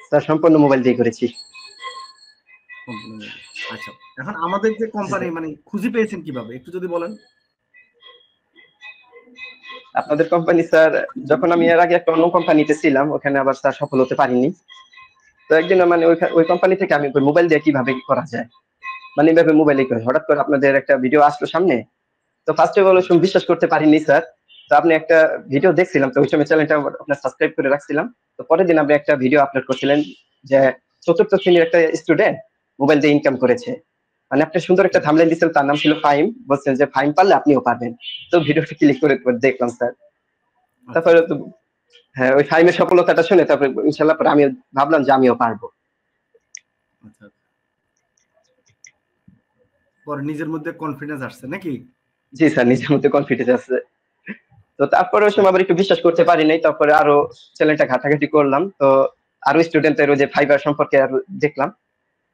Sir সম্পূর্ণ mobile দিয়ে করেছি। আচ্ছা, এখন আমাদের যে কোম্পানি মানে খুঁজে পেয়েছেন কিভাবে একটু যদি বলেন। আপনাদের কোম্পানি স্যার, যখন আমি এর আগে একটা অন্য কোম্পানিতে ছিলাম, ওখানে আবার স্যার সফল হতে পারিনি। তো একদিন মানে ওই কোম্পানি থেকে আমি মোবাইল দিয়ে কিভাবে করা যায়, মানে এইভাবে মোবাইলে করে হঠাৎ করে আপনাদের একটা ভিডিও আসলো সামনে। তো ফার্স্টে বলে বিশ্বাস করতে পারিনি স্যার। তো আপনি একটা ভিডিও দেখছিলাম, তো ওই সময় চ্যানেলটা আপনার সাবস্ক্রাইব করে রাখছিলাম। তো পরের দিন আপনি একটা ভিডিও আপলোড করছিলেন যে চতুর্থ শ্রেণীর একটা স্টুডেন্ট মোবাইল দিয়ে ইনকাম করেছে। মানে আপনি সুন্দর একটা থাম্বনেল দিয়েছেন, তার নাম ছিল ফাহিম, বলছেন যে ফাহিম পারলে আপনিও পারবেন। তো ভিডিওটা ক্লিক করে দেখলাম স্যার। তারপরে তো হ্যাঁ, ওই ফাহিমের সফলতাটা শুনে তারপরে ইনশাল্লাহ পরে আমি ভাবলাম যে আমিও পারবো। পরে নিজের মধ্যে কনফিডেন্স আসছে নাকি? জি স্যার, নিজের মধ্যে কনফিডেন্স আছে। তো তারপরে ওই সময় আবার একটু বিশ্বাস করতে পারি নাই, তারপরে আরো চ্যানেলটা ঘাটাঘাটি করলাম। তো আরো স্টুডেন্টের যে ফাইবার সম্পর্কে আরো দেখলাম।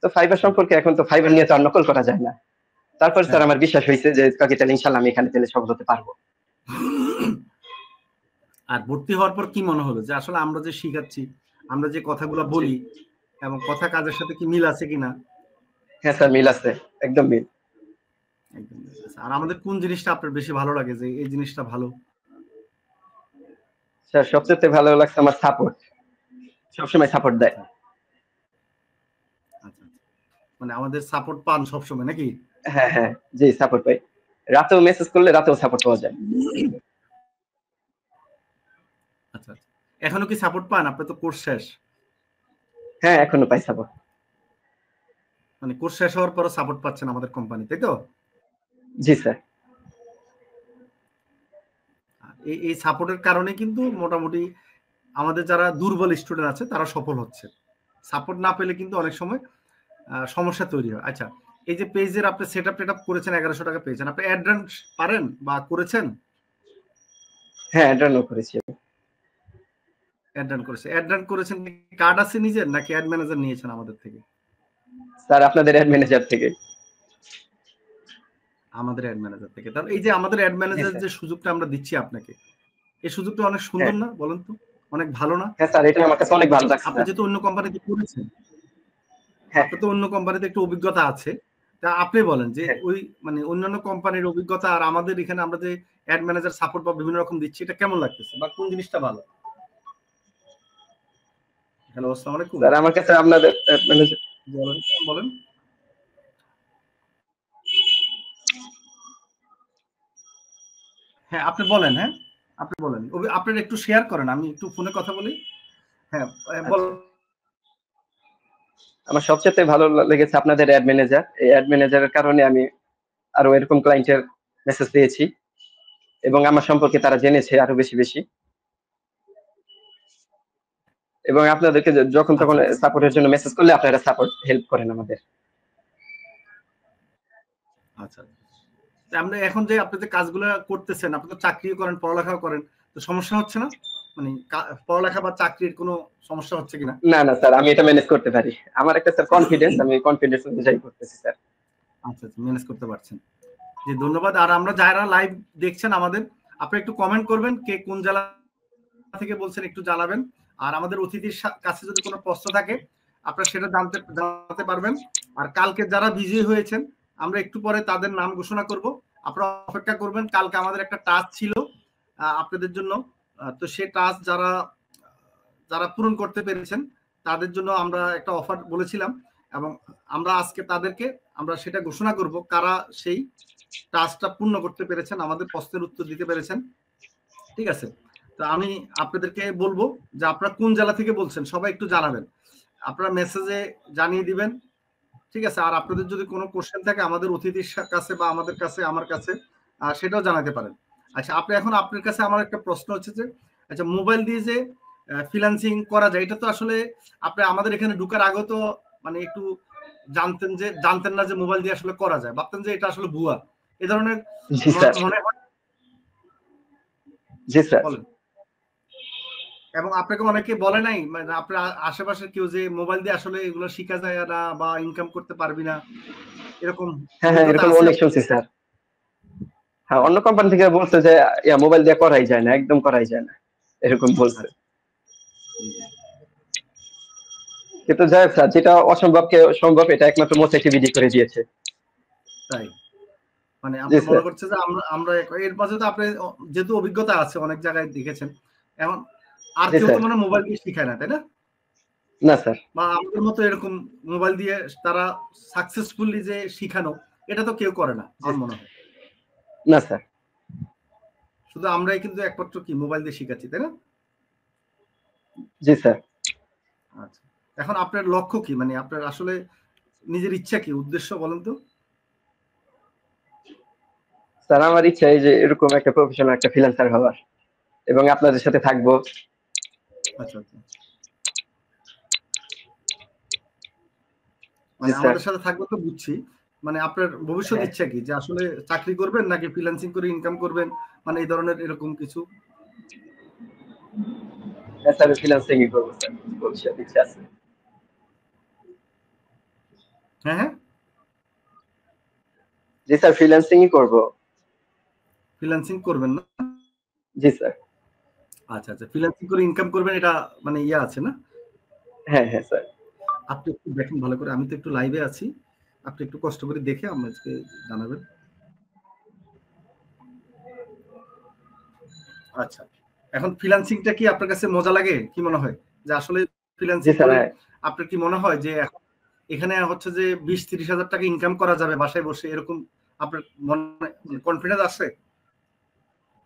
তো ফাইবার সম্পর্কে এখন তো ফাইবার নিয়ে তো আর নকল করা যায় না। তারপর স্যার আমার বিশ্বাস হয়েছে যে কাকে তাহলে ইনশাল্লাহ আমি এখানে তাহলে সফল হতে পারবো। আর ভর্তি হওয়ার পর কি মনে হলো যে আসলে আমরা যে শিখাচ্ছি, আমরা যে কথাগুলো বলি এবং কথা কাজের সাথে কি মিল আছে কিনা? হ্যাঁ স্যার, মিল আছে, একদম মিল। আর আমাদের কোন জিনিসটা আপনার বেশি ভালো লাগে যে এই জিনিসটা ভালো? স্যার সবচেয়ে ভালো লাগছে আমার সাপোর্ট, সবসময় সাপোর্ট দেয়। আচ্ছা, মানে আমাদের সাপোর্ট পান সবসময় নাকি? হ্যাঁ হ্যাঁ, জি সাপোর্ট পাই। রাতেও মেসেজ করলে রাতেও সাপোর্ট পাওয়া যায়। আচ্ছা, এখনো কি সাপোর্ট পান? আপনার তো কোর্স শেষ। হ্যাঁ, এখনো পাই সাপোর্ট। মানে কোর্স শেষ হওয়ার পরও সাপোর্ট পাচ্ছেন আমাদের কোম্পানি, তাই তো? জি স্যার। এই সাপোর্টের কারণে কিন্তু মোটামুটি আমাদের যারা দুর্বল স্টুডেন্ট আছে তারা সফল হচ্ছে। সাপোর্ট না পেলে কিন্তু অনেক সময় সমস্যা তৈরি হয়। আচ্ছা, এই যে পেজের আপনি সেটআপ টেটআপ করেছেন, 1100 টাকা পেয়েছেন, আপনি অ্যাড রান পারেন বা করেছেন? হ্যাঁ, অ্যাড করেছি। অ্যাড রান করেছে, অ্যাড রান করেছেন। কার্ড আছে নিজের নাকি অ্যাড ম্যানেজার নিয়েছেন আমাদের থেকে? স্যার আপনাদের অ্যাড ম্যানেজার থেকে। আমাদের অ্যাড ম্যানেজার থেকে। তাহলে এই যে আমাদের অ্যাড ম্যানেজার যে সুযোগটা আমরা দিচ্ছি আপনাকে, এই সুযোগটা অনেক সুন্দর না বলেন তো? অনেক ভালো না? হ্যাঁ স্যার, এটা আমার কাছে অনেক ভালো লাগছে। আপনি যেহেতু অন্য কোম্পানিতে করেছেন, আপনার তো অন্য কোম্পানিতে একটু অভিজ্ঞতা আছে, তা আপনি বলেন যে ওই মানে অন্যান্য কোম্পানির অভিজ্ঞতা আর আমাদের এখানে আমরা যে অ্যাড ম্যানেজার সাপোর্ট বা বিভিন্ন রকম দিচ্ছি, এটা কেমন লাগতেছে বা কোন জিনিসটা ভালো? হ্যালো, আসসালামু আলাইকুম স্যার। আমার কাছে আপনাদের অ্যাড ম্যানেজার বলেন। হ্যাঁ, আপনি বলেন। হ্যাঁ, আপনি বলেন। আপনারা একটু শেয়ার করেন, আমি একটু ফোনে কথা বলি। হ্যাঁ, বল। আমার সবচেয়ে ভালো লেগেছে আপনাদের অ্যাড ম্যানেজার। এই অ্যাড ম্যানেজারের কারণে আমি আরো এরকম ক্লায়েন্টের মেসেজ পেয়েছি এবং আমার সম্পর্কে তারা জেনেছে আরো বেশি বেশি। এবং আপনাদেরকে যখন তখন সাপোর্টের জন্য মেসেজ করলে আপনারা সাপোর্ট হেল্প করেন আমাদের। আচ্ছা, আমরা এখন যে আপনি যে কাজগুলো করতেছেন, আপনি তো চাকরিও করেন, পড়ালেখাও করেন, তো সমস্যা হচ্ছে না? মানে পড়ালেখা বা চাকরির কোনো সমস্যা হচ্ছে কিনা? না না স্যার, আমি এটা ম্যানেজ করতে পারি। আমার একটা স্যার কনফিডেন্স, আমি কনফিডেন্স অনুযায়ী করতেছি স্যার। আচ্ছা, ম্যানেজ করতে পারছেন। জি, ধন্যবাদ। আর আমরা যারা লাইভ দেখছেন আমাদের, আপনি একটু কমেন্ট করবেন কে কোন জেলা থেকে বলছেন, একটু জানাবেন। আর আমাদের অতিথির কাছে যদি কোনো প্রশ্ন থাকে আপনারা সেটা জানতে পারবেন। আর কালকে যারা বিজি হয়েছেন, আমরা একটু পরে তাদের নাম ঘোষণা করব, আপনারা অপেক্ষা করবেন। কালকে আমাদের একটা টাস্ক ছিল আপনাদের জন্য, তো সেই টাস্ক যারা পূরণ করতে পেরেছেন তাদের জন্য আমরা একটা অফার বলেছিলাম, এবং আমরা আজকে তাদেরকে আমরা সেটা ঘোষণা করব কারা সেই টাস্কটা পূর্ণ করতে পেরেছেন, আমাদের প্রশ্নের উত্তর দিতে পেরেছেন। ঠিক আছে, তো আমি আপনাদেরকে বলবো যে আপনারা কোন জেলা থেকে বলছেন সবাই একটু জানাবেন, আপনারা মেসেজে জানিয়ে দিবেন। ঠিক আছে, আর আপনাদের যদি কোনো কোশ্চেন থাকে আমাদের অতিথির কাছে বা আমাদের কাছে, আমার কাছে, সেটাও জানাতে পারেন। আচ্ছা, এখন আপনার কাছে আমার একটা প্রশ্ন হচ্ছে যে, আচ্ছা, মোবাইল দিয়ে যে ফ্রিল্যান্সিং করা যায়, এটা তো আসলে আপনি আমাদের এখানে ঢুকার আগে তো মানে একটু জানতেন না যে মোবাইল দিয়ে আসলে করা যায়, ভাবতেন যে এটা আসলে ভুয়া, এই ধরনের মনে হয়? জি স্যার। বলেন। এবং আপনাকে অনেকে বলে নাই, মানে আপনার আশেপাশে কেউ, যে মোবাইল দিয়ে আসলে এগুলো শিখা যায় না বা ইনকাম করতে পারবি না, এরকম? হ্যাঁ হ্যাঁ, এরকম অনেক শুনছি স্যার। হ্যাঁ, অন্য কোম্পানি থেকে বলছে যে মোবাইল দিয়ে করাই যায় না, একদম করাই যায় না, এরকম বলছে। কিন্তু যাই হোক স্যার, যেটা অসম্ভবকে সম্ভব এটা একমাত্র মোসাইটিভিটি করে দিয়েছে। তাই মানে জি আপনি মনে স্যার। করছেন যে আমরা এর মাঝে তো আপনি যেহেতু অভিজ্ঞতা আছে অনেক জায়গায় দেখেছেন, এখন আর জি কেউ তো স্যার। মানে মোবাইল দিয়ে শিখায় না, তাই না? না স্যার। বা আমাদের মতো এরকম মোবাইল দিয়ে তারা সাকসেসফুলি যে শিখানো, এটা তো কেউ করে না জি আমার মনে হয়। না স্যার। শুধু আমরাই কিন্তু একমাত্র কি মোবাইল দিয়ে শিখাচ্ছি, তাই না? জি স্যার। আচ্ছা, এখন আপনার লক্ষ্য কি, মানে আপনার আসলে নিজের ইচ্ছা কি, উদ্দেশ্য বলেন তো? স্যার আমার ইচ্ছা এই যে এরকম একটা প্রফেশনাল একটা ফ্রিল্যান্সার হওয়ার, এবং আপনাদের সাথে থাকবো। আচ্ছা আচ্ছা, জি মানে স্যার। আমাদের সাথে থাকবে তো বুঝছি, মানে আপনার ভবিষ্যৎ হ্যাঁ ইচ্ছা কি, যে আসলে চাকরি করবেন নাকি ফ্রিল্যান্সিং করে ইনকাম করবেন, মানে এই ধরনের এরকম কিছু? হ্যাঁ স্যার, ফ্রিল্যান্সিং করবো স্যার, ভবিষ্যৎ ইচ্ছা আছে। হ্যাঁ হ্যাঁ, জি স্যার, ফ্রিল্যান্সিং করবো। ফ্রিল্যান্সিং করবেন না? জি স্যার। আচ্ছা আচ্ছা, ফ্রিল্যান্সিং করে ইনকাম করবেন, এটা মানে ইয়ে আছে না? হ্যাঁ হ্যাঁ স্যার। আপনি একটু দেখেন ভালো করে, আমি তো একটু লাইভে আছি, আপনি একটু কষ্ট করে দেখে আমাকে জানাবেন। আচ্ছা, এখন ফ্রিল্যান্সিংটা কি আপনার কাছে মজা লাগে, কি মনে হয় যে আসলে জি ফ্রিল্যান্সিং স্যার। করে হ্যাঁ আপনার কি মনে হয় যে এখানে হচ্ছে যে 20-30 হাজার টাকা ইনকাম করা যাবে বাসায় বসে, এরকম আপনার মনে কনফিডেন্স আছে?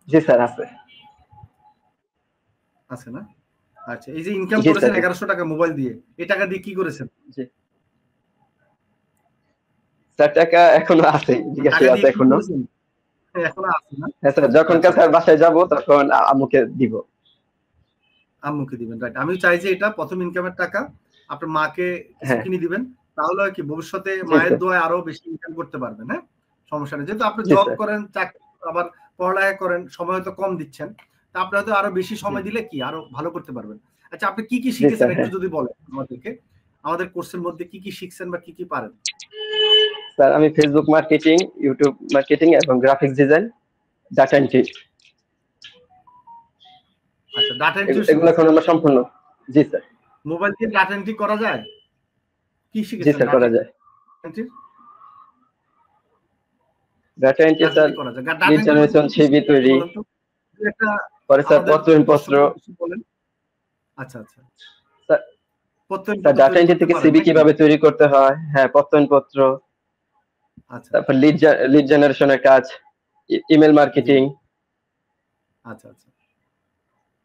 জি স্যার আছে। আছে না? আচ্ছা, এই যে ইনকাম জি করেছেন স্যার। 1100 টাকা মোবাইল দিয়ে, এই টাকা দিয়ে কি করেছেন? জি স্যার, টাকা এখনো আছে, জিজ্ঞাসা টাকা দিয়ে আছে কি এখনো। করেছেন? এখনো আছে না? হ্যাঁ স্যার, যখন আচ্ছা স্যার আচ্ছা, বাসায় যাব তখন আম্মুকে দিব। আম্মুকে দিবেন, রাইট। আমি চাই যে এটা প্রথম ইনকামের টাকা আপনার মাকে কিছু হ্যাঁ। কিনে দিবেন, তাহলে হয় কি ভবিষ্যতে জি মায়ের স্যার। দোয়ায় আরো বেশি ইনকাম করতে পারবেন। হ্যাঁ, সমস্যা নেই, যেহেতু আপনি জি জব স্যার। করেন, চাকরি আবার পড়ালেখা করেন, সময় তো কম দিচ্ছেন, তা আপনি হয়তো আরো বেশি জি সময় দিলে কি আরো ভালো করতে পারবেন। আচ্ছা, আপনি কি কি জি শিখেছেন স্যার। একটু হ্যাঁ যদি বলেন আমাদেরকে, আমাদের কোর্সের মধ্যে কি কি শিখছেন বা কি কি পারেন? স্যার, আমি ফেসবুক মার্কেটিং, ইউটিউব মার্কেটিং এবং গ্রাফিক্স ডিজাইন, ডাটা এন্ট্রি, আচ্ছা, ডাটা এন্ট্রিও এগুলো এখন শিখেছেন? আমরা সম্পূর্ণ। জি স্যার। মোবাইল দিয়ে ডাটা এন্ট্রি করা যায়? কি জি শিখেছেন স্যার, ডাটা করা যায়। এন্ট্রির? ডাটা এন্ট্রি কাজ স্যার, কি করা যায়? ডাটা লিড এন্ট্রির মধ্যে জেনারেশন, কি কি সিভি শিখেছেন একটু তৈরি, বলেন তো, একটা পরে স্যার আমাদের পত্রহীনপত্র। দর্শকদের কিছু বলেন। আচ্ছা আচ্ছা, স্যার স্যার, প্রত্যয়নপত্র ডাটা তৈরি এন্ট্রি করতে থেকে পারেন সিভি নাকি? কিভাবে তৈরি করতে হয়, হ্যাঁ পত্রহীনপত্র, আচ্ছা, তারপর লিড জেনারেশনের কাজ, ইমেল জি, মার্কেটিং। আচ্ছা আচ্ছা।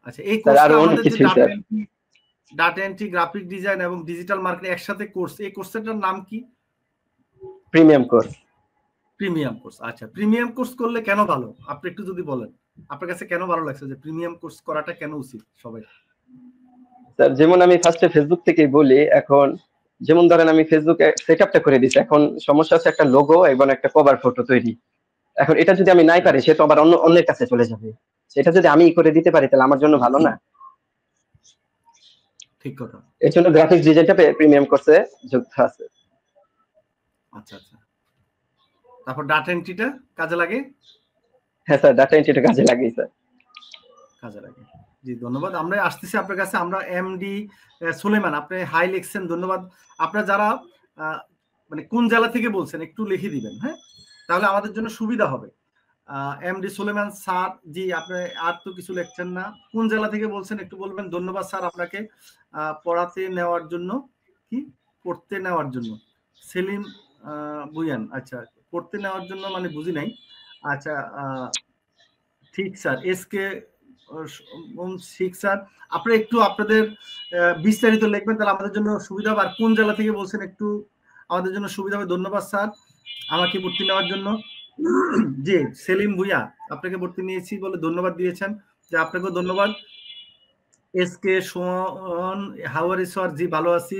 আচ্ছা, এই স্যার কোর্সটা আরো অনেক আমাদের যে কিছুই sir. Data entry, graphic design এবং ডিজিটাল মার্কেটিং একসাথে কোর্স, এই কোর্সটার নাম কি? Premium course. Premium course. আচ্ছা, প্রিমিয়াম কোর্স করলে কেন ভালো, আপনি একটু যদি বলেন, আপনার কাছে কেন ভালো লাগছে যে প্রিমিয়াম কোর্স করাটা কেন উচিত সবাই? স্যার যেমন আমি ফার্স্টে ফেসবুক থেকেই বলি, এখন যেমন ধরেন আমি ফেসবুকে সেট আপটা করে দিচ্ছি, এখন সমস্যা হচ্ছে একটা লোগো এবং একটা কভার ফটো তৈরি। এখন এটা যদি আমি নাই পারি, সে তো আবার অন্যের কাছে চলে যাবে। সেটা যদি আমি করে দিতে পারি তাহলে আমার জন্য ভালো না? ঠিক কথা। এর জন্য গ্রাফিক্স ডিজাইনটা প্রিমিয়াম কোর্সে যুক্ত আছে। আচ্ছা আচ্ছা, তারপর ডাটা এন্ট্রিটা কাজে লাগে? হ্যাঁ স্যার, ডাটা এন্ট্রিটা কাজে লাগাই স্যার। কাজে লাগে। জি, ধন্যবাদ। আমরা আসতেছি আপনার কাছে। আমরা এমডি সুলেমান, আপনি হাই লিখছেন, ধন্যবাদ। আপনারা যারা মানে কোন জেলা থেকে বলছেন একটু লিখে দিবেন, হ্যাঁ, তাহলে আমাদের জন্য সুবিধা হবে। এমডি সুলেমান স্যার, জি আপনি আর তো কিছু লিখছেন না, কোন জেলা থেকে বলছেন একটু বলবেন। ধন্যবাদ স্যার আপনাকে পড়াতে নেওয়ার জন্য, কি পড়তে নেওয়ার জন্য। সেলিম বুয়ান, আচ্ছা, পড়তে নেওয়ার জন্য মানে বুঝি নাই। আচ্ছা, ঠিক স্যার, এসকে ঠিক স্যার, আপনারা একটু আপনাদের বিস্তারিত লিখবেন, তাহলে আমাদের জন্য সুবিধা হবে। আর কোন জেলা থেকে বলছেন একটু আমাদের জন্য সুবিধা হবে। ধন্যবাদ স্যার আমাকে ভর্তি নেওয়ার জন্য। জি, সেলিম ভুইয়া, আপনাকে ভর্তি নিয়েছি বলে ধন্যবাদ দিয়েছেন, যে আপনাকেও ধন্যবাদ। এসকে সোহন, হাওয়ার স্যার, জি ভালো আছি।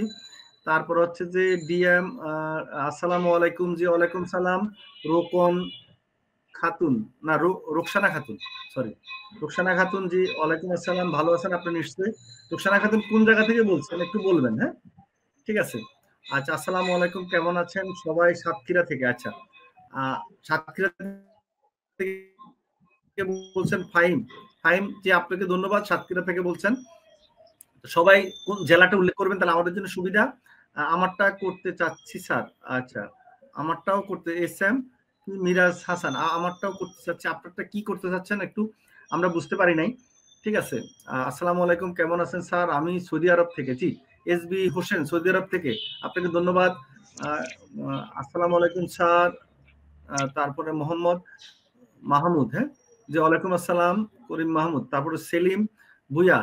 তারপর হচ্ছে যে ডিএম, আসসালামু আলাইকুম, জি ওয়ালাইকুম সালাম। রোকন খাতুন, না রোকসানা খাতুন, সরি, রোকসানা খাতুন, জি ওয়ালাইকুম আসসালাম, ভালো আছেন আপনি নিশ্চয়ই? রোকসানা খাতুন কোন জায়গা থেকে বলছেন একটু বলবেন, হ্যাঁ, ঠিক আছে। আচ্ছা, আসসালামু আলাইকুম, কেমন আছেন সবাই? সাতক্ষীরা থেকে, আচ্ছা, সাতক্ষীরা থেকে বলছেন ফাহিম। ফাহিম জি, আপনাকে ধন্যবাদ, সাতক্ষীরা থেকে বলছেন। সবাই কোন জেলাটা উল্লেখ করবেন, তাহলে আমাদের জন্য সুবিধা। আমারটা করতে চাচ্ছি স্যার। আচ্ছা, আমারটাও করতে, এস এম মিরাজ হাসান, আমারটাও করতে চাচ্ছি। আপনারটা কি করতে চাচ্ছেন একটু আমরা বুঝতে পারি নাই। ঠিক আছে। আসসালামু আলাইকুম, কেমন আছেন স্যার? আমি সৌদি আরব থেকে। জি, এস বি হোসেন সৌদি আরব থেকে, আপনাকে ধন্যবাদ। আসসালামু আলাইকুম স্যার। তারপরে মোহাম্মদ মাহমুদ, হ্যাঁ জি, ওয়ালাইকুম আসসালাম করিম মাহমুদ। তারপরে সেলিম ভুইয়া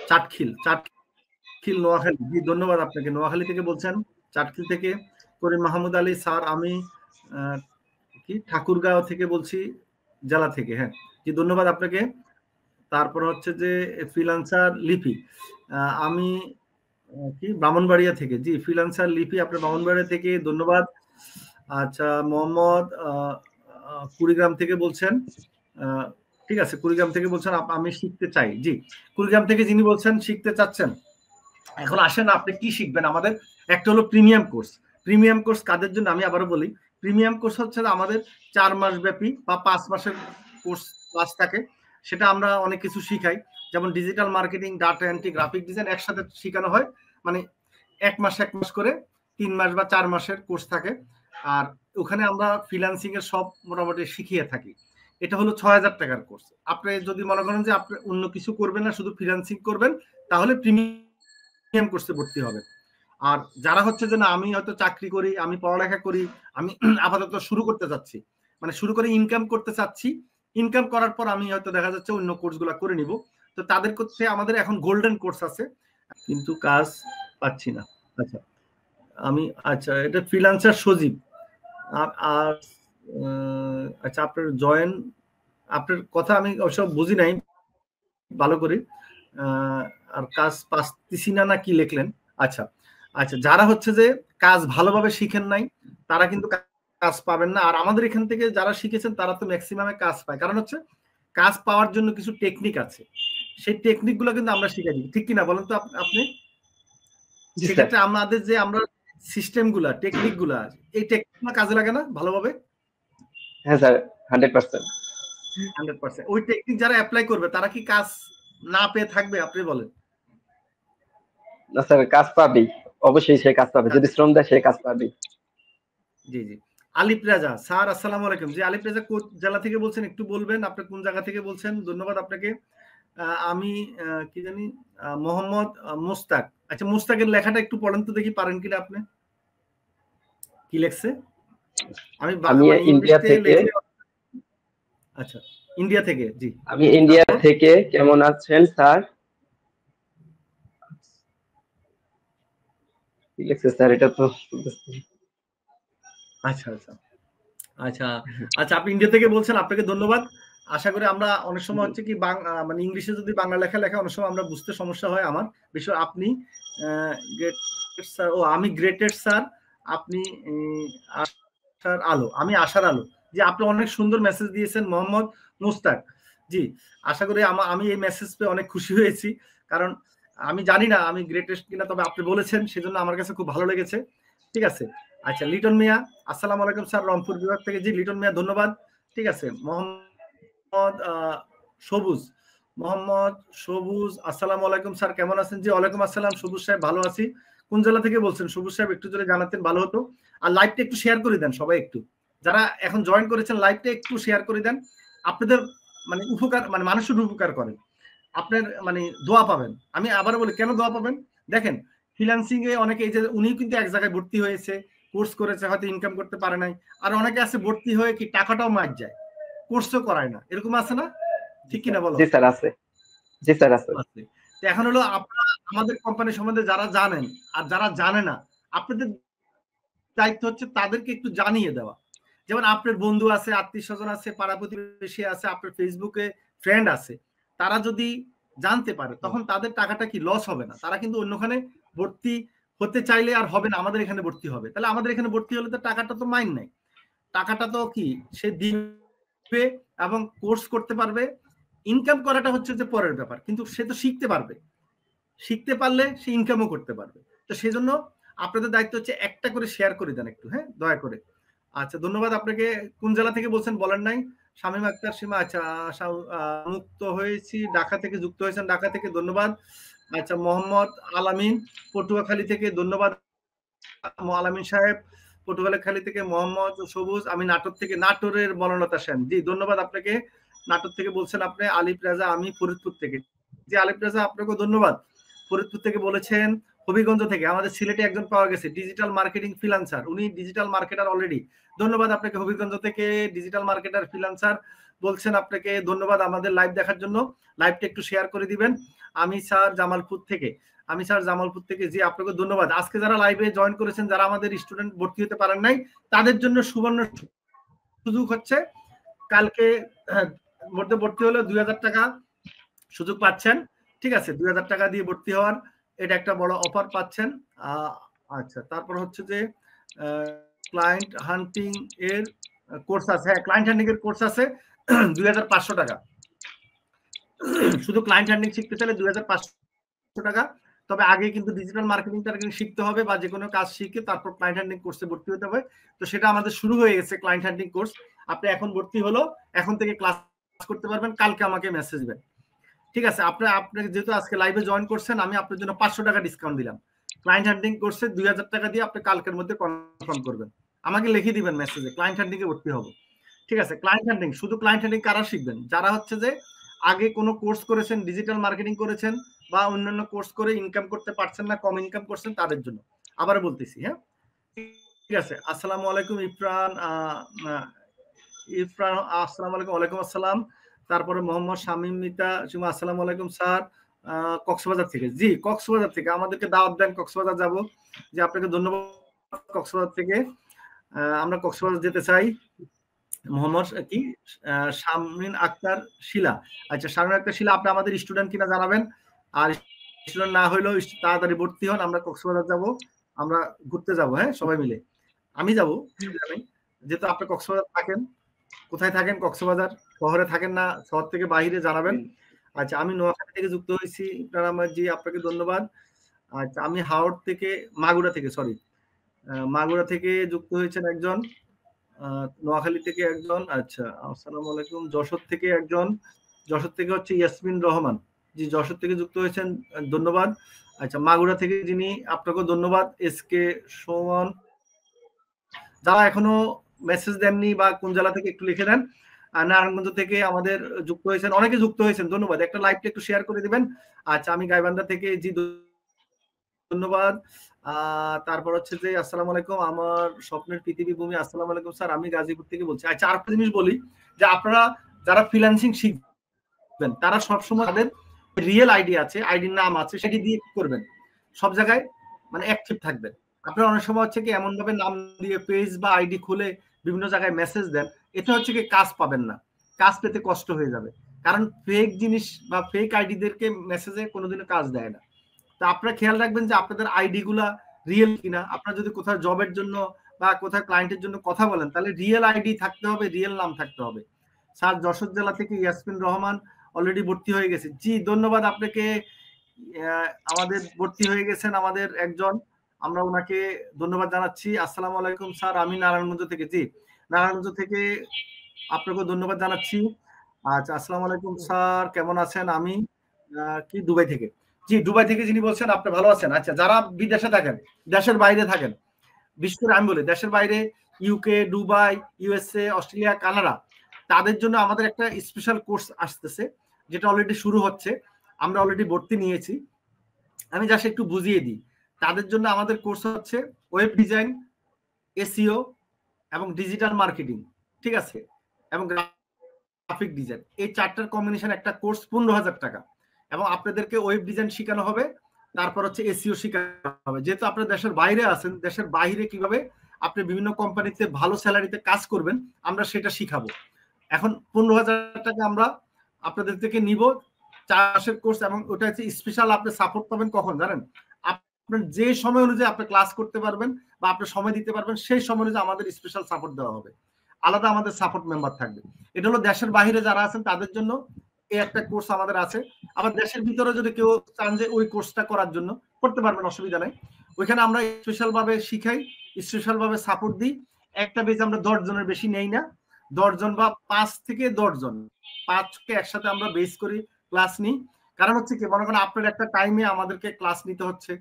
চাটখিল নোয়াখালী, জি ধন্যবাদ আপনাকে, নোয়াখালী থেকে বলছেন, চাটখিল থেকে। করিম মাহমুদ আলী স্যার, আমি কি ঠাকুরগাঁও থেকে বলছি, জেলা থেকে, হ্যাঁ জি ধন্যবাদ আপনাকে। তারপর হচ্ছে যে ফ্রিল্যান্সার লিপি, আমি কি ব্রাহ্মণবাড়িয়া থেকে, জি ফ্রিল্যান্সার লিপি আপনার ব্রাহ্মণবাড়িয়া থেকে, ধন্যবাদ। আচ্ছা, মোহাম্মদ কুড়িগ্রাম থেকে বলছেন, ঠিক আছে, কুড়িগ্রাম থেকে বলছেন আমি শিখতে চাই। জি, কুড়িগ্রাম থেকে যিনি বলছেন শিখতে চাচ্ছেন, এখন আসেন আপনি কি শিখবেন। আমাদের একটা হলো প্রিমিয়াম কোর্স। প্রিমিয়াম কোর্স কাদের জন্য আমি আবারও বলি, প্রিমিয়াম কোর্স হচ্ছে আমাদের 4 মাস ব্যাপী বা 5 মাসের কোর্স ক্লাস থাকে। সেটা আমরা অনেক কিছু শিখাই, যেমন digital marketing, data entry, graphic design একসাথে শেখানো হয়। মানে 1 মাস করে 3 মাস বা 4 মাসের কোর্স থাকে। আর ওখানে আমরা ফ্রিল্যান্সিং এর সব মোটামুটি শিখিয়ে থাকি। এটা হলো 6000 টাকার কোর্স। আপনি যদি মনে করেন যে আপনি অন্য কিছু করবেন না, শুধু ফ্রিল্যান্সিং করবেন, তাহলে প্রিমিয়াম কোর্সে ভর্তি হবে। আর যারা হচ্ছে যে না আমি হয়তো চাকরি করি, আমি পড়ালেখা করি, আমি আপাতত শুরু করতে চাচ্ছি, মানে শুরু করে ইনকাম করতে চাচ্ছি, ইনকাম করার পর আমি হয়তো দেখা যাচ্ছে অন্য কোর্সগুলো করে নিব, তো তাদের কাছে আমাদের এখন গোল্ডেন কোর্স আছে, কিন্তু কাজ পাচ্ছি না। আচ্ছা, আমি আচ্ছা, এটা ফ্রিল্যান্সার সজীব। আর আচ্ছা, আপনার জয়েন, আপনার কথা আমি অবশ্য বুঝি নাই ভালো করে, আর কাজ পাচ্ছি না কি লিখলেন। আচ্ছা আচ্ছা, যারা হচ্ছে যে কাজ ভালোভাবে শিখেন নাই তারা কিন্তু কাজ পাবেন না। আর আমাদের এখান থেকে যারা শিখেছেন তারা তো ম্যাক্সিমামে কাজ পায়, কারণ হচ্ছে কাজ পাওয়ার জন্য কিছু টেকনিক আছে, সেই টেকনিক গুলো কিন্তু আমরা শিখাই দিই, ঠিক কিনা বলেন তো আপনি? সেক্ষেত্রে আমাদের যে আমরা সিস্টেম গুলা, টেকনিক গুলা, এই টেকনিক কাজে লাগে না ভালোভাবে? হ্যাঁ স্যার, 100%। 100%। ওই টেকনিক যারা অ্যাপ্লাই করবে তারা কি কাজ না পেয়ে থাকবে আপনি বলেন? না স্যার, কাজ পাবেই, অবশ্যই সে কাজ পাবে, যদি শ্রম দেয় সে কাজ পাবে। জি জি। আলিপ রাজা স্যার, আসসালামু আলাইকুম। জি, আলিপ রাজা কোন জেলা থেকে বলছেন একটু বলবেন, আপনি কোন জায়গা থেকে বলছেন? ধন্যবাদ আপনাকে। আমি কি জানি মোহাম্মদ মুস্তাক। আচ্ছা, মুস্তাকের লেখাটা একটু পড়েন তো দেখি, পারেন কিনা আপনি? কি লেখছে? আমি মানে ইন্ডিয়া ইংলিশে থেকে। লিখে। আচ্ছা, ইন্ডিয়া থেকে, জি। আমি ইন্ডিয়া থেকে, কেমন আছেন স্যার? কি লিখছে স্যার, এটা তো। আচ্ছা আচ্ছা আচ্ছা আচ্ছা, আপনি ইন্ডিয়া থেকে বলছেন, আপনাকে ধন্যবাদ। আশা করি আমরা অনেক সময় হচ্ছে কি মানে ইংলিশে যদি বাংলা লেখা অনেক সময় আমরা বুঝতে সমস্যা হয় আমার বিষয়। আপনি স্যার, ও আমি গ্রেটেড স্যার, আপনি আশার আলো, আমি আশার আলো। যে আপনি অনেক সুন্দর মেসেজ দিয়েছেন মোহাম্মদ মুস্তাক। জি, আশা করি আমি এই মেসেজ পেয়ে অনেক খুশি হয়েছি, কারণ আমি জানি না আমি গ্রেটেস্ট কিনা, তবে আপনি বলেছেন সেজন্য আমার কাছে খুব ভালো লেগেছে। ঠিক আছে। আচ্ছা, লিটন মিয়া, আসসালামু আলাইকুম স্যার, রংপুর বিভাগ থেকে। জি লিটন মিয়া, ধন্যবাদ। ঠিক আছে। মোহাম্মদ সবুজ, আসসালামু আলাইকুম স্যার, কেমন আছেন? জি ওয়ালাইকুম আসসালাম সবুজ সাহেব, ভালো আছি। কোন জেলা থেকে বলছেন সবুজ সাহেব? একটু যদি জানাতেন ভালো হতো। আর লাইভটা একটু শেয়ার করে দেন সবাই, একটু যারা এখন জয়েন করেছেন লাইভটা একটু শেয়ার করে দেন। আপনাদের মানে উপকার, মানে মানুষের উপকার করেন, আপনার মানে দোয়া পাবেন। আমি আবার বলি, কেন দোয়া পাবেন? দেখেন, ফ্রিল্যান্সিং এ অনেকে, এই যে উনি কিন্তু এক জায়গায় ভর্তি হয়েছে, কোর্স করেছে, হয়তো ইনকাম করতে পারে নাই, আর অনেকে আছে ভর্তি হয়ে কি টাকাটাও মার যায়, কোর্সও করায় না, এরকম আছে না? ঠিক কিনা বলো? জি স্যার আছে। জি স্যার আছে। এখন হলো আপনারা আমাদের কোম্পানি সম্বন্ধে যারা জানেন আর যারা জানে না, আপনাদের দায়িত্ব হচ্ছে তাদেরকে একটু জানিয়ে দেওয়া। যেমন আপনার বন্ধু আছে, আত্মীয় স্বজন আছে, পাড়া প্রতিবেশী আছে, আপনার ফেসবুকে ফ্রেন্ড আছে, তারা যদি জানতে পারে তখন তাদের টাকাটা কি লস হবে না? তারা কিন্তু অন্যখানে ভর্তি হতে চাইলে আর হবে না, আমাদের এখানে ভর্তি হবে। তাহলে আমাদের এখানে ভর্তি হলে তো টাকাটা তো মাইন নাই, টাকাটা তো কি সে দিবে এবং কোর্স করতে পারবে। ইনকাম করাটা হচ্ছে যে পরের ব্যাপার, কিন্তু সে তো শিখতে পারবে, শিখতে পারলে সে ইনকামও করতে পারবে। তো সেজন্য আপনাদের দায়িত্ব হচ্ছে একটা করে শেয়ার করে দেন একটু, হ্যাঁ দয়া করে। আচ্ছা, ধন্যবাদ আপনাকে। কোন জেলা থেকে বলছেন বলেন নাই? শামীম আক্তার সীমা, আচ্ছা, মুক্ত হয়েছি ঢাকা থেকে, যুক্ত হয়েছেন ঢাকা থেকে, ধন্যবাদ। আচ্ছা, মোহাম্মদ আলামিন পটুয়াখালী থেকে, ধন্যবাদ আলামিন সাহেব পটুয়াখালী থেকে। মোহাম্মদ সবুজ, আমি নাটোর থেকে, নাটোরের বনলতা সেন, জি ধন্যবাদ আপনাকে, নাটোর থেকে বলছেন আপনি। আলিফ রাজা, আমি ফরিদপুর থেকে, জি আলিফ রাজা আপনাকে ধন্যবাদ, ফরিদপুর থেকে বলেছেন। হবিগঞ্জ থেকে আমাদের সিলেটে একজন পাওয়া গেছে, ডিজিটাল মার্কেটিং ফ্রিল্যান্সার, উনি ডিজিটাল মার্কেটার অলরেডি, ধন্যবাদ আপনাকে হবিগঞ্জ থেকে ডিজিটাল মার্কেটার ফ্রিল্যান্সার বলছেন, আপনাকে ধন্যবাদ আমাদের লাইভ দেখার জন্য। লাইভটা একটু শেয়ার করে দিবেন। আমি স্যার জামালপুর থেকে, আমি স্যার জামালপুর থেকে, জি আপনাকে ধন্যবাদ। আজকে যারা লাইভে জয়েন করেছেন, যারা আমাদের স্টুডেন্ট ভর্তি হতে পারেন নাই, তাদের জন্য সুবর্ণ সুযোগ হচ্ছে, কালকে মধ্যে ভর্তি হলে 2000 টাকা সুযোগ পাচ্ছেন, ঠিক আছে, 2000 টাকা দিয়ে ভর্তি হওয়ার, এটা একটা বড় অফার পাচ্ছেন। আচ্ছা, তারপর হচ্ছে যে ক্লায়েন্ট হান্টিং এর কোর্স আছে, হ্যাঁ ক্লায়েন্ট হান্টিং এর কোর্স আছে 2500 টাকা, শুধু ক্লায়েন্ট হান্টিং শিখতে চাইলে 2500 টাকা। তবে আগে কিন্তু ডিজিটাল মার্কেটিং টার্গেটিং শিখতে হবে, বা যে কোনো কাজ শিখে তারপর ক্লায়েন্ট হান্টিং কোর্সে ভর্তি হতে হবে। তো সেটা আমাদের শুরু হয়ে গেছে, ক্লায়েন্ট হান্টিং কোর্স। আপনি এখন ভর্তি হলো, এখন থেকে ক্লাস করতে পারবেন, কালকে আমাকে মেসেজ দিবেন, ঠিক আছে। আপনি যেহেতু আজকে লাইভে জয়েন করছেন, আমি আপনার জন্য 500 টাকা ডিসকাউন্ট দিলাম। ক্লায়েন্ট হান্টিং কোর্সে 2000 টাকা দিয়ে আপনি কালকের মধ্যে কনফার্ম করবেন, আমাকে লিখে দিবেন মেসেজে ক্লায়েন্ট হান্টিং এ ভর্তি হবো, ঠিক আছে। ক্লায়েন্ট হান্টিং, শুধু ক্লায়েন্ট হান্টিং কারা শিখবেন? যারা হচ্ছে যে আগে কোনো কোর্স করেছেন, ডিজিটাল মার্কেটিং করেছেন, বা অন্যান্য কোর্স করে ইনকাম করতে পারছেন না, কম ইনকাম করছেন, তাদের জন্য। আবার বলতেছি, হ্যাঁ ঠিক আছে। আসসালামু আলাইকুম ইরফান, ইরফান আসসালামু আলাইকুম। ওয়ালাইকুম আসসালাম। তারপরে মোহাম্মদ শামীম মিতা সুমা, আসসালামু আলাইকুম স্যার, কক্সবাজার থেকে, জি কক্সবাজার থেকে আমাদেরকে দাওয়াত দেন, কক্সবাজার যাব, যে আপনাকে ধন্যবাদ। কক্সবাজার থেকে আমরা কক্সবাজার যেতে চাই। মোহাম্মদ কি শামীন আক্তার শিলা, আচ্ছা শামীন আক্তার শিলা, আপনি আমাদের স্টুডেন্ট কিনা জানাবেন, আর স্টুডেন্ট না হইলেও তাড়াতাড়ি ভর্তি হন, আমরা কক্সবাজার যাব, আমরা ঘুরতে যাব, হ্যাঁ সবাই মিলে, আমি যাব, যেহেতু আপনি কক্সবাজার থাকেন। কোথায় থাকেন? কক্সবাজার শহরে থাকেন না শহর থেকে বাইরে, জানাবেন। আচ্ছা, আমি নোয়াখালী থেকে যুক্ত হয়েছি, জি আপনাকে ধন্যবাদ। আচ্ছা, আমি হাওড় থেকে, মাগুরা থেকে, সরি মাগুরা থেকে যুক্ত হয়েছেন একজন, নোয়াখালী থেকে একজন, আচ্ছা আসসালামু আলাইকুম। যশোর থেকে একজন, যশোর থেকে হচ্ছে ইয়াসমিন রহমান, জি যশোর থেকে যুক্ত হয়েছেন, ধন্যবাদ। আচ্ছা, মাগুরা থেকে যিনি, আপনাকেও ধন্যবাদ। এসকে সোমন, যারা এখনো মেসেজ দেননি বা কোন জেলা থেকে একটু লিখে দেন। নারায়ণগঞ্জ থেকে আমাদের যুক্ত হয়েছেন, অনেকে যুক্ত হয়েছেন, ধন্যবাদ। একটা লাইভটা একটু শেয়ার করে দিবেন। আচ্ছা, আমি গাইবান্ধা থেকে, জি ধন্যবাদ। তারপর হচ্ছে যে আসসালামু আলাইকুম, আমার স্বপ্নের পৃথিবী ভূমি, আসসালামু আলাইকুম স্যার, আমি গাজীপুর থেকে বলছি। আচ্ছা, আরেকটা জিনিস বলি, যে আপনারা যারা ফ্রিল্যান্সিং শিখবেন, তারা সবসময় তাদের রিয়েল আইডি আছে, আইডির নাম আছে, সেটি দিয়ে কি করবেন, সব জায়গায় মানে অ্যাক্টিভ থাকবেন। আপনারা অনেক সময় হচ্ছে কি এমন ভাবে নাম দিয়ে পেজ বা আইডি খুলে বিভিন্ন জায়গায় মেসেজ দেন, এতে হচ্ছে কি কাজ পাবেন না, কাজ পেতে কষ্ট হয়ে যাবে। কারণ ফেক জিনিস বা ফেক আইডিদেরকে মেসেজে কোনোদিনও কাজ দেয় না। তা আপনারা খেয়াল রাখবেন যে আপনাদের আইডি গুলা রিয়েল কিনা। আপনারা যদি কোথাও জবের জন্য বা কোথাও ক্লায়েন্টের জন্য কথা বলেন, তাহলে রিয়েল আইডি থাকতে হবে, রিয়েল নাম থাকতে হবে। স্যার যশোর জেলা থেকে ইয়াসমিন রহমান অলরেডি ভর্তি হয়ে গেছে, জি ধন্যবাদ আপনাকে। আমাদের ভর্তি হয়ে গেছেন আমাদের একজন, আমরা ওনাকে ধন্যবাদ জানাচ্ছি। আসসালামু আলাইকুম স্যার, আমি নারায়ণগঞ্জ থেকে, জি নারায়ণগঞ্জ থেকে আপনাকেও ধন্যবাদ জানাচ্ছি। আচ্ছা, আসসালামু আলাইকুম স্যার, কেমন আছেন? আমি কি দুবাই থেকে, জি দুবাই থেকে যিনি বলছেন আপনি ভালো আছেন। আচ্ছা, যারা বিদেশে থাকেন, দেশের বাইরে থাকেন, বিশেষ করে আমি বলি দেশের বাইরে, UK, Dubai, USA, Australia, Canada, তাদের জন্য আমাদের একটা স্পেশাল কোর্স আসতেছে, যেটা অলরেডি শুরু হচ্ছে, আমরা অলরেডি ভর্তি নিয়েছি। আমি জাস্ট একটু বুঝিয়ে দিই, তাদের জন্য আমাদের কোর্স হচ্ছে ওয়েব ডিজাইন, এসইও এবং ডিজিটাল মার্কেটিং, ঠিক আছে, এবং গ্রাফিক ডিজাইন, এই চারটার কম্বিনেশন একটা কোর্স 15,000 টাকা। এবং আপনাদেরকে ওয়েব ডিজাইন শেখানো হবে, তারপর হচ্ছে এসইও শেখানো হবে। যেহেতু আপনারা দেশের বাইরে আছেন, দেশের বাইরে কিভাবে আপনি বিভিন্ন কোম্পানিতে ভালো স্যালারিতে কাজ করবেন, আমরা সেটা শিখাবো। এখন 15,000 টাকা আমরা আপনাদের থেকে নিব, 4 মাসের কোর্স, এবং ওটা হচ্ছে স্পেশাল। আপনি সাপোর্ট পাবেন কখন জানেন? আপনার যে সময় অনুযায়ী আপনি ক্লাস করতে পারবেন বা আপনি সময় দিতে পারবেন, সেই সময় অনুযায়ী আমাদের স্পেশাল সাপোর্ট দেওয়া হবে, আলাদা আমাদের সাপোর্ট মেম্বার থাকবে। এটা হলো দেশের বাইরে যারা আছেন তাদের জন্য এই একটা কোর্স আমাদের আছে। আবার দেশের ভিতরে যদি কেউ চান যে ওই কোর্সটা করার জন্য, করতে পারবেন, অসুবিধা নাই। ওইখানে আমরা স্পেশাল ভাবে শিখাই, স্পেশাল ভাবে সাপোর্ট দিই। একটা বেজ আমরা 10 জনের বেশি নেই না, 10 জন বা 5 থেকে 10 জন, 5কে একসাথে আমরা বেস করি ক্লাস নিই। কারণ হচ্ছে কি, মনে করেন আপনার একটা টাইমে আমাদেরকে ক্লাস নিতে হচ্ছে,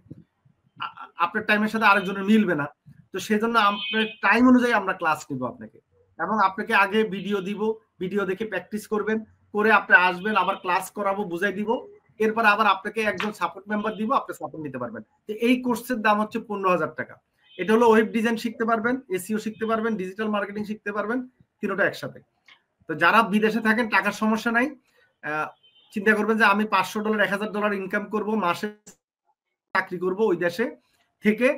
আপনার টাইমের সাথে আরেকজনের মিলবে না, তো সেজন্য আপনার টাইম অনুযায়ী আমরা ক্লাস নিব আপনাকে, এবং আপনাকে আগে ভিডিও দিব, ভিডিও দেখে প্র্যাকটিস করবেন, করে আপনি আসবেন, আবার ক্লাস করাবো, বুঝাই দিব, এরপর আবার আপনাকে একজন সাপোর্ট মেম্বার দিব, আপনি সাপোর্ট নিতে পারবেন। তো এই কোর্সের দাম হচ্ছে 15,000 টাকা। এটা হলো ওয়েব ডিজাইন শিখতে পারবেন, এসইও শিখতে পারবেন, ডিজিটাল মার্কেটিং শিখতে পারবেন, তিনটা একসাথে। তো যারা বিদেশে থাকেন টাকার সমস্যা নাই, চিন্তা করবেন যে আমি $500 $1,000 ইনকাম করব, মাসে চাকরি করব ওই দেশে থেকে,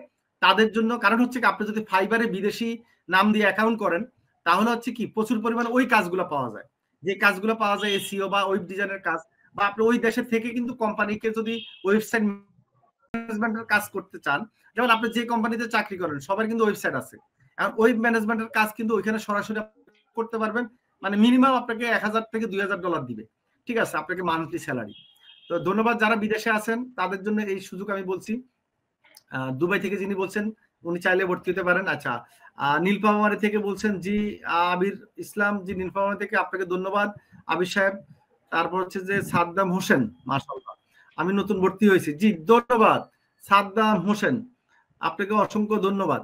তাদের জন্য। কারণ হচ্ছে কি, আপনি যদি ফাইবারে বিদেশি নাম দিয়ে অ্যাকাউন্ট করেন, তাহলে হচ্ছে কি প্রচুর পরিমাণে ওই কাজগুলো পাওয়া যায়, যে কাজগুলো পাওয়া যায় এসইও বা ওয়েব ডিজাইনের কাজ, বা আপনি ওই দেশে থেকে কিন্তু কোম্পানিকে যদি ওয়েবসাইট ম্যানেজমেন্টের কাজ করতে চান, যেমন আপনি যে কোম্পানিতে চাকরি করেন সবার কিন্তু ওয়েবসাইট আছে, এখন ওয়েব ম্যানেজমেন্টের কাজ কিন্তু ওইখানে সরাসরি করতে পারবেন, মানে মিনিমাম আপনাকে $1,000 থেকে $2,000 দিবে, ঠিক আছে, আপনাকে মান্থলি স্যালারি। তো ধন্যবাদ যারা বিদেশে আছেন তাদের জন্য এই সুযোগ আমি বলছি। দুবাই থেকে যিনি বলছেন উনি চাইলে ভর্তি হতে পারেন। আচ্ছা, নীলফামারী থেকে বলছেন জি আবির ইসলাম, জি নীলফামারী থেকে, আপনাকে ধন্যবাদ আবির সাহেব। তারপর হচ্ছে যে সাদ্দাম হোসেন, মাশাআল্লাহ আমি নতুন ভর্তি হয়েছি, জি ধন্যবাদ সাদ্দাম হোসেন, আপনাকে অসংখ্য ধন্যবাদ,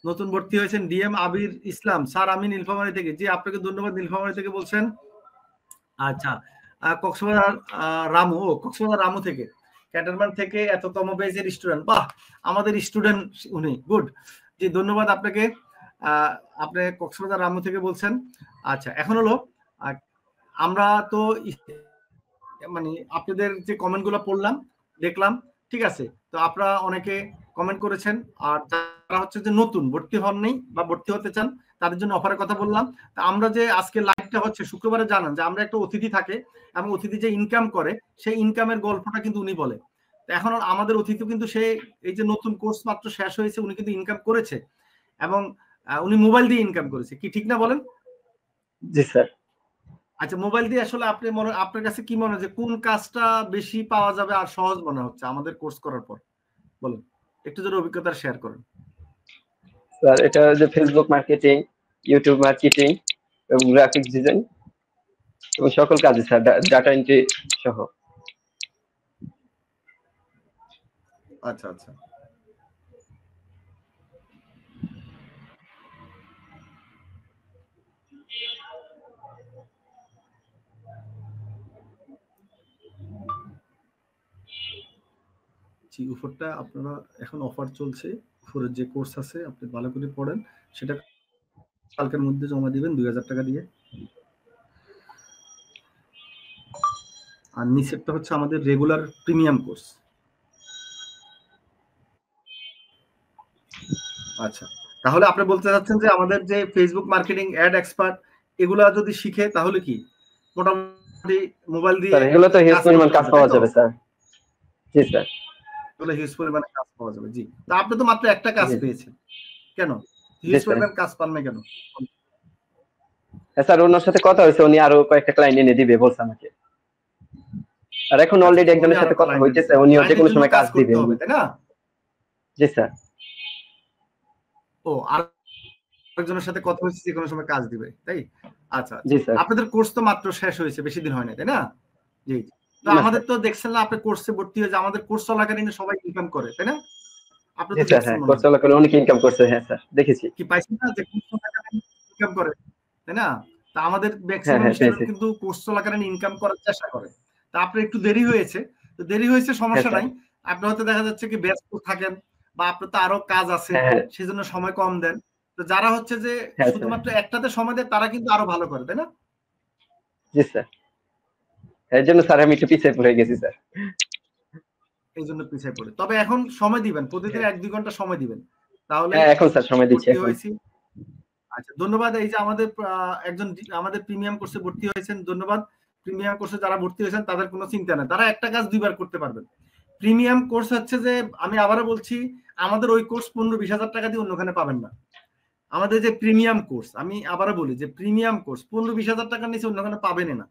নতুন ভর্তি হয়েছেন। ডিএম আবির ইসলাম, স্যার আমি নীলফামারী থেকে, জি আপনাকে ধন্যবাদ নীলফামারী থেকে বলছেন। আচ্ছা, কক্সবাজার রামু, ও কক্সবাজার রামু থেকে, ক্যাটারম্যান থেকে এততম বেজের স্টুডেন্ট, বাহ আমাদের স্টুডেন্ট উনি, গুড, জি ধন্যবাদ আপনাকে। আপনি কক্সবাজার রামু থেকে বলছেন। আচ্ছা, এখন হলো আমরা তো মানে আপনাদের যে কমেন্ট গুলো পড়লাম দেখলাম, ঠিক আছে, তো আপনারা অনেকে কমেন্ট করেছেন, আর যারা হচ্ছে যে নতুন ভর্তি হননি বা ভর্তি হতে চান তাদের জন্য অফারের কথা বললাম। তা আমরা যে আজকে লাইভটা হচ্ছে শুক্রবারে, জানান যে আমরা একটা অতিথি থাকে, এবং অতিথি যে ইনকাম করে সেই ইনকামের গল্পটা কিন্তু উনি বলে। এখন আমাদের অতিথি কিন্তু সে এই যে নতুন কোর্স মাত্র শেষ হয়েছে, উনি কিন্তু ইনকাম করেছে, এবং উনি মোবাইল দিয়ে ইনকাম করেছে, কি ঠিক না বলেন? জি স্যার। আচ্ছা, মোবাইল দিয়ে আসলে আপনি আপনার কাছে কি মনে হয় যে কোন কাজটা বেশি পাওয়া যাবে আর সহজ মনে হচ্ছে আমাদের কোর্স করার পর, বলুন একটু যদি অভিজ্ঞতা শেয়ার করেন। স্যার এটা যে ফেসবুক মার্কেটিং, ইউটিউব মার্কেটিং এবং গ্রাফিক্স ডিজাইন এবং সকল কাজে স্যার, ডাটা এন্ট্রি সহ। আচ্ছা আচ্ছা, জি অফারটা আপনারা এখন অফার চলছে, অফারের যে কোর্স আছে আপনি ভালো করে পড়েন, সেটা কালকের মধ্যে জমা দিবেন 2,000 টাকা দিয়ে। আর নিচেরটা হচ্ছে আমাদের রেগুলার প্রিমিয়াম কোর্স। আচ্ছা, তাহলে আপনি বলতে চাচ্ছেন যে আমাদের যে ফেসবুক মার্কেটিং, অ্যাড এক্সপার্ট, এগুলা যদি শিখে তাহলে কি মোটামুটি মোবাইল দিয়ে স্যার এগুলো তো হিউজ পরিমাণ কাজ পাওয়া যাবে স্যার। জি স্যার, এগুলো হিউজ পরিমাণে কাজ পাওয়া যাবে। জি, তা আপনি তো মাত্র একটা কাজ পেয়েছেন, কেন হিউজ পরিমাণ কাজ পান না কেন? স্যার ওনার সাথে কথা হয়েছে, উনি আরো কয়েকটা ক্লায়েন্ট এনে দিবে বলছে আমাকে, আর এখন অলরেডি একজনের সাথে কথা হইতেছে, উনিও যে কোনো সময় কাজ দিবে, তাই না? জি স্যার। ও, আর একজনের সাথে কথা হচ্ছে যে কোনো সময় কাজ দিবে, তাই? আচ্ছা, জি স্যার। আপনাদের কোর্স তো মাত্র শেষ হয়েছে, বেশি দিন হয় না, তাই না? জি, তো আমাদের তো দেখছেন না, আপনি কোর্সে ভর্তি হয়েছে, আমাদের কোর্স চলাকালীন সবাই ইনকাম করে, তাই না? আপনি তো দেখছেন, কোর্স চলাকালীন অনেক ইনকাম করছে, হ্যাঁ স্যার দেখেছি। কি পাইছেন না যে কোর্স চলাকালীন ইনকাম করে, তাই না? তা আমাদের ম্যাক্সিমাম স্টুডেন্ট কিন্তু কোর্স চলাকালীন ইনকাম করার চেষ্টা করে। তা আপনার একটু দেরি হয়েছে, তো দেরি হয়েছে সমস্যা নাই, আপনি হয়তো দেখা যাচ্ছে কি ব্যস্ত থাকেন, বা আপনার তো আরো কাজ আছে সেজন্য সময় কম দেন। তো যারা হচ্ছে যে শুধুমাত্র একটাতে সময় দেয় তারা কিন্তু আরো ভালো করে, তাই না? জি স্যার, এর জন্য স্যার আমি একটু পিছিয়ে পড়ে গেছি স্যার, এই জন্য পিছিয়ে পড়ে। তবে এখন সময় দিবেন, প্রতিদিন 1-2 ঘন্টা সময় দিবেন, তাহলে এখন স্যার সময় দিচ্ছি এখন। আচ্ছা, ধন্যবাদ। এই যে আমাদের একজন আমাদের প্রিমিয়াম কোর্সে ভর্তি হয়েছেন, ধন্যবাদ। প্রিমিয়াম কোর্সে যারা ভর্তি হয়েছেন তাদের কোনো চিন্তা নেই, তারা একটা কাজ 2 বার করতে পারবেন। প্রিমিয়াম কোর্স হচ্ছে যে, আমি আবারও বলছি, আমাদের ওই কোর্স 15-20 হাজার টাকা দিয়ে অন্যখানে পাবেন না। আমাদের যে প্রিমিয়াম কোর্স, আমি আবারও বলি যে প্রিমিয়াম কোর্স 15-20 হাজার টাকার নিচে অন্যখানে পাবেন না।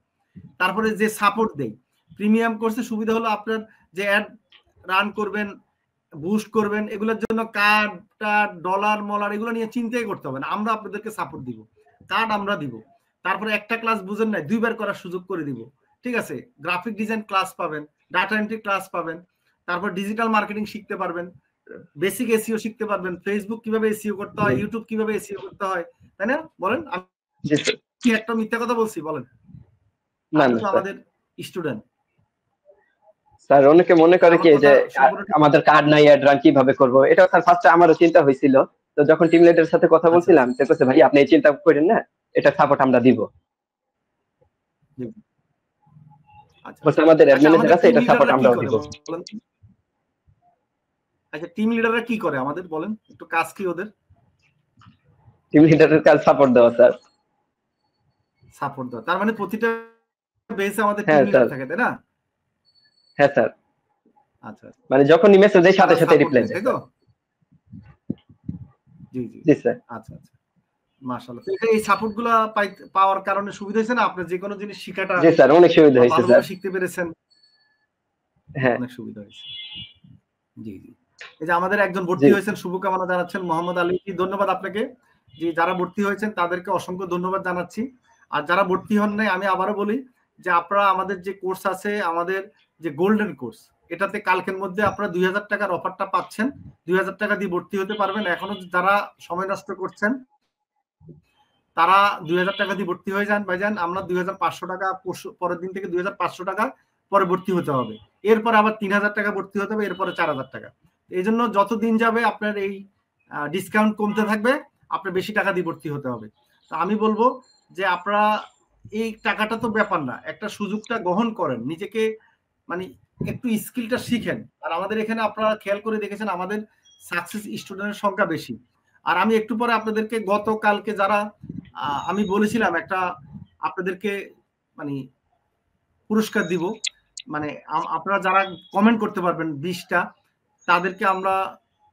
তারপরে যে সাপোর্ট দেই, প্রিমিয়াম কোর্সে সুবিধা হলো আপনার যে অ্যাড রান করবেন, বুস্ট করবেন, এগুলোর জন্য কার্ড টার্ড ডলার মলার এগুলো নিয়ে চিন্তাই করতে হবে না, আমরা আপনাদেরকে সাপোর্ট দিব, কার্ড আমরা দিব। তারপরে একটা ক্লাস বুঝেন নাই 2 বার করার সুযোগ করে দিব, ঠিক আছে? গ্রাফিক ডিজাইন ক্লাস পাবেন, ডাটা এন্ট্রি ক্লাস পাবেন, তারপর ডিজিটাল মার্কেটিং শিখতে পারবেন, বেসিক এসইও শিখতে পারবেন, ফেসবুক কিভাবে এসইও করতে হয়, ইউটিউব কিভাবে এসইও করতে হয়, তাই না? বলেন, আমি একটা মিথ্যা কথা বলছি? বলেন। না আপনি না তো আমাদের স্টুডেন্ট স্যার, অনেকে মনে করে কি যে আমাদের কার্ড নাই, অ্যাড রান কিভাবে করব, এটা স্যার ফার্স্টে আমারও চিন্তা হয়েছিল। তো যখন টিম লিডারের সাথে কথা বলছিলাম, সে বলছে ভাই আপনি এই চিন্তা করেন না, এটা সাপোর্ট আমরা দিব। বলছে আমাদের অ্যাডমিন আছে, এটা সাপোর্ট আমরাও দিব। আচ্ছা, টিম লিডাররা কি করে আমাদের বলেন একটু, কাজ কি ওদের? টিম লিডারের কাজ সাপোর্ট দেওয়া স্যার। সাপোর্ট দেওয়া, তার মানে প্রতিটা বেসে আমাদের টিম লিডার থাকে, তাই না? হ্যাঁ স্যার। আচ্ছা, মানে যখন মেসেজ দেয় সাথে সাথে রিপ্লাই দেয়, তাই তো? জি জি জি স্যার। আচ্ছা আচ্ছা, মাশাআল্লাহ। এই সাপোর্ট গুলা পাওয়ার কারণে সুবিধা হয়েছে না আপনার? যে কোনো জিনিস শিখাটা জি স্যার, অনেক সুবিধা হয়েছে স্যার। ভালোভাবে শিখতে পেরেছেন? হ্যাঁ, অনেক সুবিধা হয়েছে। জি জি। এই যে আমাদের একজন ভর্তি হয়েছেন, শুভকামনা জানাচ্ছেন, মোহাম্মদ আলী, ধন্যবাদ আপনাকে। যে যারা ভর্তি হয়েছেন তাদেরকে অসংখ্য ধন্যবাদ জানাচ্ছি। আর যারা ভর্তি হন নাই, আমি আবারও বলি যে আপনারা আমাদের যে কোর্স আছে, আমাদের যে গোল্ডেন কোর্স, এটাতে কালকের মধ্যে আপনারা 2000 টাকার অফারটা পাচ্ছেন। 2000 টাকা দিয়ে ভর্তি হতে পারবেন। এখনো যারা সময় নষ্ট করছেন তারা 2000 টাকা দিয়ে ভর্তি হয়ে যান ভাইজান। আমরা 2500 টাকা, পরের দিন থেকে 2500 টাকা পরে ভর্তি হতে হবে। এরপর আবার 3000 টাকা ভর্তি হতে হবে, এরপরে 4000 টাকা। এই জন্য যত দিন যাবে আপনার এই ডিসকাউন্ট কমতে থাকবে, আপনার বেশি টাকা দিয়ে ভর্তি হতে হবে। তো আমি বলবো যে আপনারা এই টাকাটা তো ব্যাপার না, একটা সুযোগটা গ্রহণ করেন, নিজেকে মানে একটু স্কিলটা শিখেন। আর আমাদের এখানে আপনারা খেয়াল করে দেখেছেন আমাদের সাকসেস স্টুডেন্টের সংখ্যা বেশি। আর আমি একটু পরে আপনাদেরকে গতকালকে যারা আমি বলেছিলাম একটা আপনাদেরকে মানে পুরস্কার দিব, মানে আপনারা যারা কমেন্ট করতে পারবেন 20টা, তাদেরকে আমরা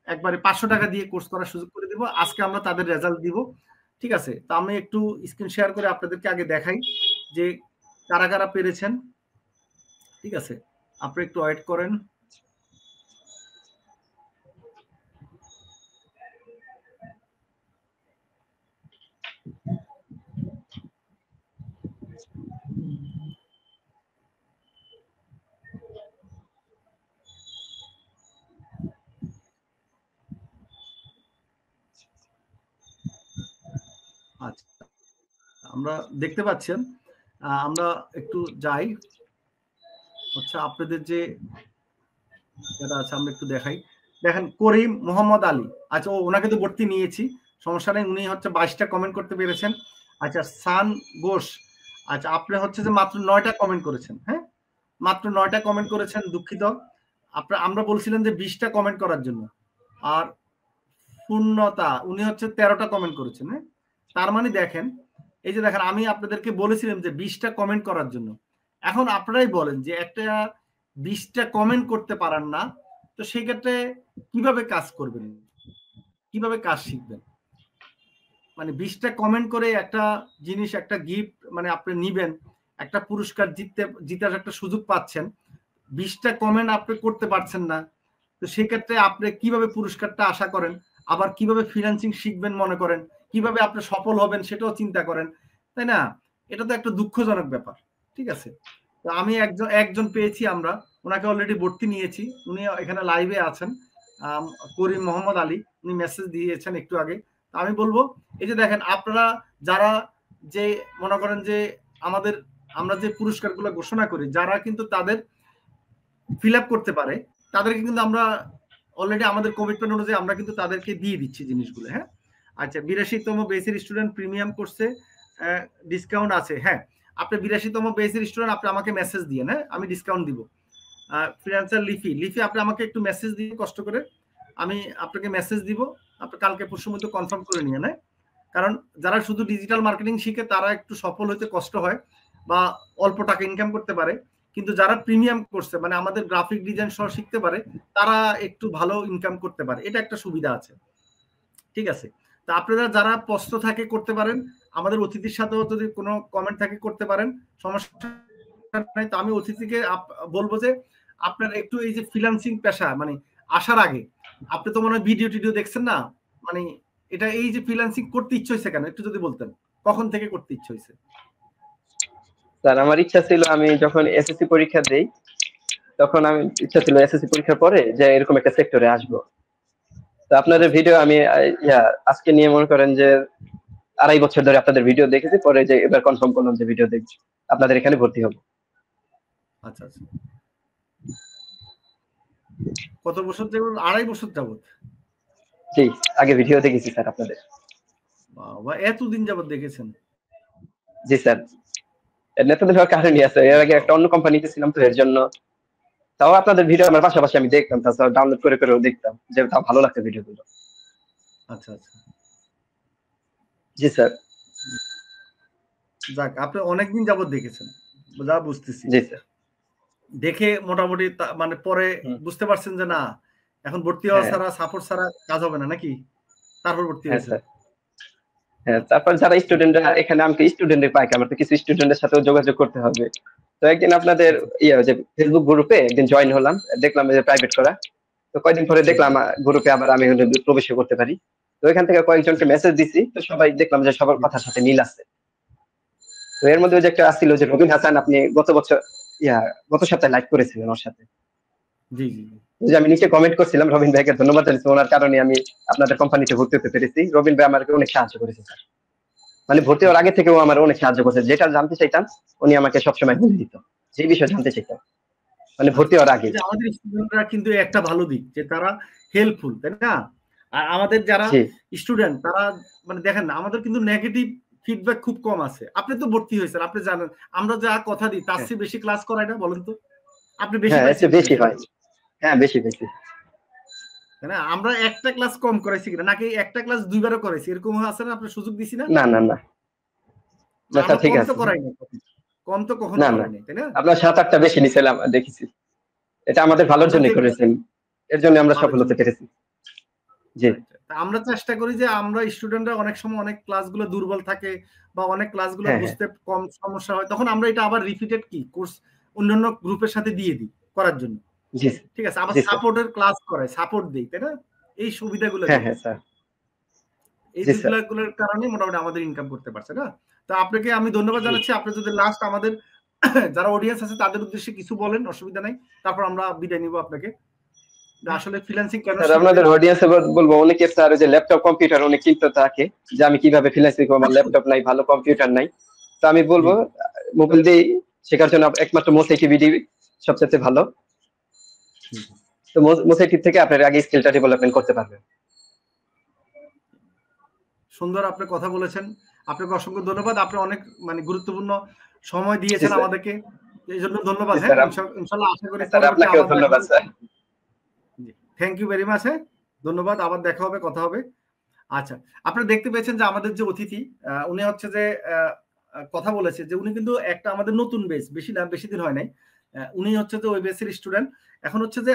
একবারে 500 টাকা দিয়ে কোর্স করার সুযোগ করে দিব। আজকে আমরা তাদের রেজাল্ট দিব, ঠিক আছে? তো আমি একটু স্ক্রিন শেয়ার করে আপনাদেরকে আগে দেখাই যে কারা কারা পেরেছেন, ঠিক আছে? আপনি একটু ওয়েট করেন। আচ্ছা, আমরা দেখতে পাচ্ছেন, আমরা একটু যাই হচ্ছে আপনাদের যে যেটা আছে, আমরা একটু দেখাই। দেখেন, করিম মোহাম্মদ আলী, আচ্ছা ওনাকে তো ভর্তি নিয়েছি, সমস্যা নেই, উনি হচ্ছে 22টা কমেন্ট করতে পেরেছেন। আচ্ছা, সান ঘোষ, আচ্ছা আপনি হচ্ছে যে মাত্র 9টা কমেন্ট করেছেন। হ্যাঁ, মাত্র 9টা কমেন্ট করেছেন, দুঃখিত। আমরা বলছিলেন যে 20টা কমেন্ট করার জন্য। আর পূর্ণতা, উনি হচ্ছে 13টা কমেন্ট করেছেন। হ্যাঁ, তার মানে দেখেন, এই যে দেখেন, আমি আপনাদেরকে বলেছিলাম যে 20টা কমেন্ট করার জন্য। এখন আপনারাই বলেন যে একটা 20টা কমেন্ট করতে পারেন না, তো সেই ক্ষেত্রে কিভাবে কাজ করবেন, কিভাবে কাজ শিখবেন? মানে 20টা কমেন্ট করে একটা জিনিস, একটা গিফট মানে আপনি নিবেন, একটা পুরস্কার জিতার একটা সুযোগ পাচ্ছেন, 20টা কমেন্ট আপনি করতে পারছেন না, তো সেই ক্ষেত্রে আপনি কিভাবে পুরস্কারটা আশা করেন? আবার কিভাবে ফ্রিল্যান্সিং শিখবেন মনে করেন, কিভাবে আপনি সফল হবেন সেটাও চিন্তা করেন, তাই না? এটা তো একটা দুঃখজনক ব্যাপার, ঠিক আছে? তো আমি একজন পেয়েছি, আমরা ওনাকে অলরেডি ভর্তি নিয়েছি, উনি এখানে লাইভে আছেন, করিম মোহাম্মদ আলী, উনি মেসেজ দিয়েছেন একটু আগে। আমি বলবো, এই যে দেখেন, আপনারা যারা যে মনে করেন যে আমরা যে পুরস্কারগুলো ঘোষণা করি, যারা কিন্তু তাদের ফিল আপ করতে পারে, তাদেরকে কিন্তু আমরা অলরেডি আমাদের কমিটমেন্ট অনুযায়ী আমরা কিন্তু তাদেরকে দিয়ে দিচ্ছি জিনিসগুলো। হ্যাঁ, আচ্ছা, 82তম বেসের স্টুডেন্ট প্রিমিয়াম কোর্সে ডিসকাউন্ট আছে। হ্যাঁ, আপনি 82তম বেসের স্টুডেন্ট, আপনি আমাকে মেসেজ দিয়ে, হ্যাঁ আমি ডিসকাউন্ট দিব। ফ্রিল্যান্সার লিফি, আপনি আমাকে একটু মেসেজ দিয়ে কষ্ট করে, আমি আপনাকে মেসেজ দিব, আপনি কালকে পরশুর মধ্যে কনফার্ম করে নিয়ে নেয়। কারণ যারা শুধু ডিজিটাল মার্কেটিং শিখে তারা একটু সফল হতে কষ্ট হয় বা অল্প টাকা ইনকাম করতে পারে, কিন্তু যারা প্রিমিয়াম করছে মানে আমাদের গ্রাফিক ডিজাইন সহ শিখতে পারে, তারা একটু ভালো ইনকাম করতে পারে, এটা একটা সুবিধা আছে, ঠিক আছে? তা আপনারা যারা প্রশ্ন থাকে করতে পারেন, আমাদের অতিথির সাথেও যদি কোনো কমেন্ট থাকে করতে পারেন, সমস্যা নাই। তো আমি অতিথিকে বলবো যে আপনার একটু এই যে ফ্রিল্যান্সিং পেশা মানে আসার আগে আপনি তো মনে হয় ভিডিও টিডিও দেখছেন না, মানে এটা এই যে ফ্রিল্যান্সিং করতে ইচ্ছে হয়েছে কেন, একটু যদি বলতেন, কখন থেকে করতে ইচ্ছে হয়েছে? স্যার আমার ইচ্ছা ছিল, আমি যখন এসএসসি পরীক্ষা দেই তখন আমি ইচ্ছা ছিল এসএসসি পরীক্ষার পরে যে এরকম একটা সেক্টরে আসবো। তো আপনাদের আচ্ছা ভিডিও আমি আজকে নিয়ে মনে করেন যে 2.5 বছর ধরে আপনাদের ভিডিও দেখেছি, পরে যে এবার কনফার্ম করলাম যে ভিডিও দেখছি, আপনাদের এখানে ভর্তি হবো। আচ্ছা আচ্ছা। কত বছর যাবত? 2.5 বছর যাবত? জি, আগে ভিডিও দেখেছি স্যার আপনাদের। বাবা, এতদিন যাবত দেখেছেন? জি স্যার, এর নেতৃত্ব দেওয়ার কারণই আছে, এর আগে একটা অন্য কোম্পানিতে ছিলাম তো এর জন্য। তাও আপনাদের ভিডিও আমার পাশাপাশি আমি দেখতাম, তাছাড়া ডাউনলোড করে করেও দেখতাম, যে তাও ভালো লাগতো ভিডিওগুলো। আচ্ছা আচ্ছা। জি স্যার। যাক, আপনি অনেকদিন যাবত দেখেছেন, যা বুঝতেছি। জি স্যার। দেখে মোটামুটি মানে পরে হুম। বুঝতে পারছেন যে না, এখন ভর্তি হওয়া হ্যাঁ ছাড়া, সাপোর্ট ছাড়া কাজ হবে না, নাকি? তারপর ভর্তি হ্যাঁ হয়েছেন? স্যার। হ্যাঁ, আচ্ছা তারপর যারা স্টুডেন্টরা এখানে, আমি স্টুডেন্টের পাই, আমার তো কিছু স্টুডেন্টের সাথেও যোগাযোগ করতে হবে। তো একদিন আপনাদের আচ্ছা। যে ফেসবুক গ্রুপে একদিন জয়েন হলাম, দেখলাম যে প্রাইভেট করা। তো কয়েকদিন পরে জি জি দেখলাম গ্রুপে আবার আমি প্রবেশ করতে পারি। তো এখান থেকে কয়েকজনকে মেসেজ দিছি, তো সবাই দেখলাম যে সবার জি। কথার সাথে মিল আছে। তো এর আচ্ছা মধ্যে যে একটা আসছিল যে রবিন হাসান, আপনি গত বছর ইয়া গত সপ্তাহে লাইভ করেছিলেন ওর সাথে। জি জি জি। যে আমি নিচে কমেন্ট করছিলাম, রবিন ভাইকে ধন্যবাদ জানাচ্ছি, ওনার কারণে আমি আপনাদের কোম্পানিতে ভর্তি হতে পেরেছি। রবিন ভাই আমাকে অনেক সাহায্য করেছে স্যার, মানে ভর্তি হওয়ার আচ্ছা আগে আচ্ছা। থেকেও আমার অনেক সাহায্য করছে, যেটা জানতে চাইতাম উনি আমাকে সবসময় বলে দিত, যে বিষয় জানতে চাইতাম, মানে ভর্তি আচ্ছা, হওয়ার আগে। এই যে আমাদের স্টুডেন্টরা কিন্তু একটা ভালো দিক যে তারা হেল্পফুল, তাই না? আর আমাদের যারা জি স্টুডেন্ট তারা, মানে দেখেন না, আমাদের কিন্তু নেগেটিভ ফিডব্যাক খুব কম আছে। আপনি তো ভর্তি হয়েছেন, আপনি জানেন আমরা যা কথা দিই তার হ্যাঁ চেয়ে বেশি ক্লাস করাই না, বলেন তো? আপনি বেশি হ্যাঁ, এর পাইছেন চেয়ে কিনা বেশি সেটা হয়। বলেন, হ্যাঁ, বেশি বেশি। তাই না? আমরা একটা ক্লাস কম করাইছি কিনা, নাকি একটা ক্লাস দুইবারও করাইছি, এরকম আছে না? আপনার সুযোগ দিছি না? না না না না না, স্যার, আমরা ঠিক কম তো আছে। করাই নাই, কম তো কখনো না না, করাই নাই, তাই না? আপনার 7-8টা বেশি নিছিলাম দেখেছি, এটা আমাদের ভালোর আমরা জন্যই দেখব করেছেন, এর জন্য আমরা ভালোর সফল জন্য। হতে পেরেছি। জি রাইট। আমরা চেষ্টা করি যে আমরা স্টুডেন্টরা অনেক সময় অনেক ক্লাসগুলো দুর্বল থাকে বা অনেক ক্লাসগুলো হ্যাঁ হ্যাঁ। বুঝতে কম সমস্যা হয়, তখন আমরা এটা আবার রিপিটেড কি কোর্স অন্যান্য গ্রুপের সাথে দিয়ে দিই করার জন্য। জি ঠিক আছে, আবার জি স্যার। সাপোর্টের ক্লাস করাই, সাপোর্ট দেই, তাই না? এই সুবিধাগুলো হ্যাঁ দেই। হ্যাঁ স্যার। এই জি স্যার। দিকগুলোর কারণে মোটামুটি আমাদের ইনকাম করতে পারছে না। তো আপনাকে আমি ধন্যবাদ জি জানাচ্ছি। আপনি যদি লাস্ট আমাদের যারা অডিয়েন্স আছে তাদের উদ্দেশ্যে কিছু বলেন, অসুবিধা নাই। তারপর আমরা বিদায় নিব আপনাকে। যে আসলে ফ্রিল্যান্সিং কেন স্যার, শিখবে? আপনাদের অডিয়েন্সে বলবো, অনেকে স্যার ওই যে ল্যাপটপ কম্পিউটার অনেক চিন্তা থাকে, যে আমি কিভাবে ফ্রিল্যান্সিং করবো, আমার ল্যাপটপ নাই, ভালো কম্পিউটার নাই। তো আমি জি, বলবো জি, মোবাইল দিয়ে শেখার জন্য একমাত্র মোসাইকি বিডি সবচেয়ে ভালো। জি, জি। তো মোসাইকি থেকে আপনার আগে স্কিলটা ডেভেলপমেন্ট করতে পারবেন। সুন্দর আপনি কথা বলেছেন। আপনাকে অসংখ্য ধন্যবাদ। আপনি অনেক মানে গুরুত্বপূর্ণ সময় জি দিয়েছেন স্যার। আমাদেরকে। এইজন্য ধন্যবাদ। জি হ্যাঁ? স্যার। ইনশাআল্লাহ আশা করি হ্যাঁ স্যার, পরবর্তী আপনাকেও আবার দেখা ধন্যবাদ হবে। স্যার। জি। থ্যাংক ইউ ভেরি মাচ, হ্যাঁ? ধন্যবাদ। আবার দেখা হবে, কথা হবে। আচ্ছা, আপনারা দেখতে পেয়েছেন যে আমাদের যে অতিথি, উনি হচ্ছে যে আ আ কথা বলেছে যে উনি কিন্তু একটা আমাদের নতুন বেচ, বেশি না, বেশি দিন হয় নাই। উনি হচ্ছে যে ওই বেচের স্টুডেন্ট। এখন হচ্ছে যে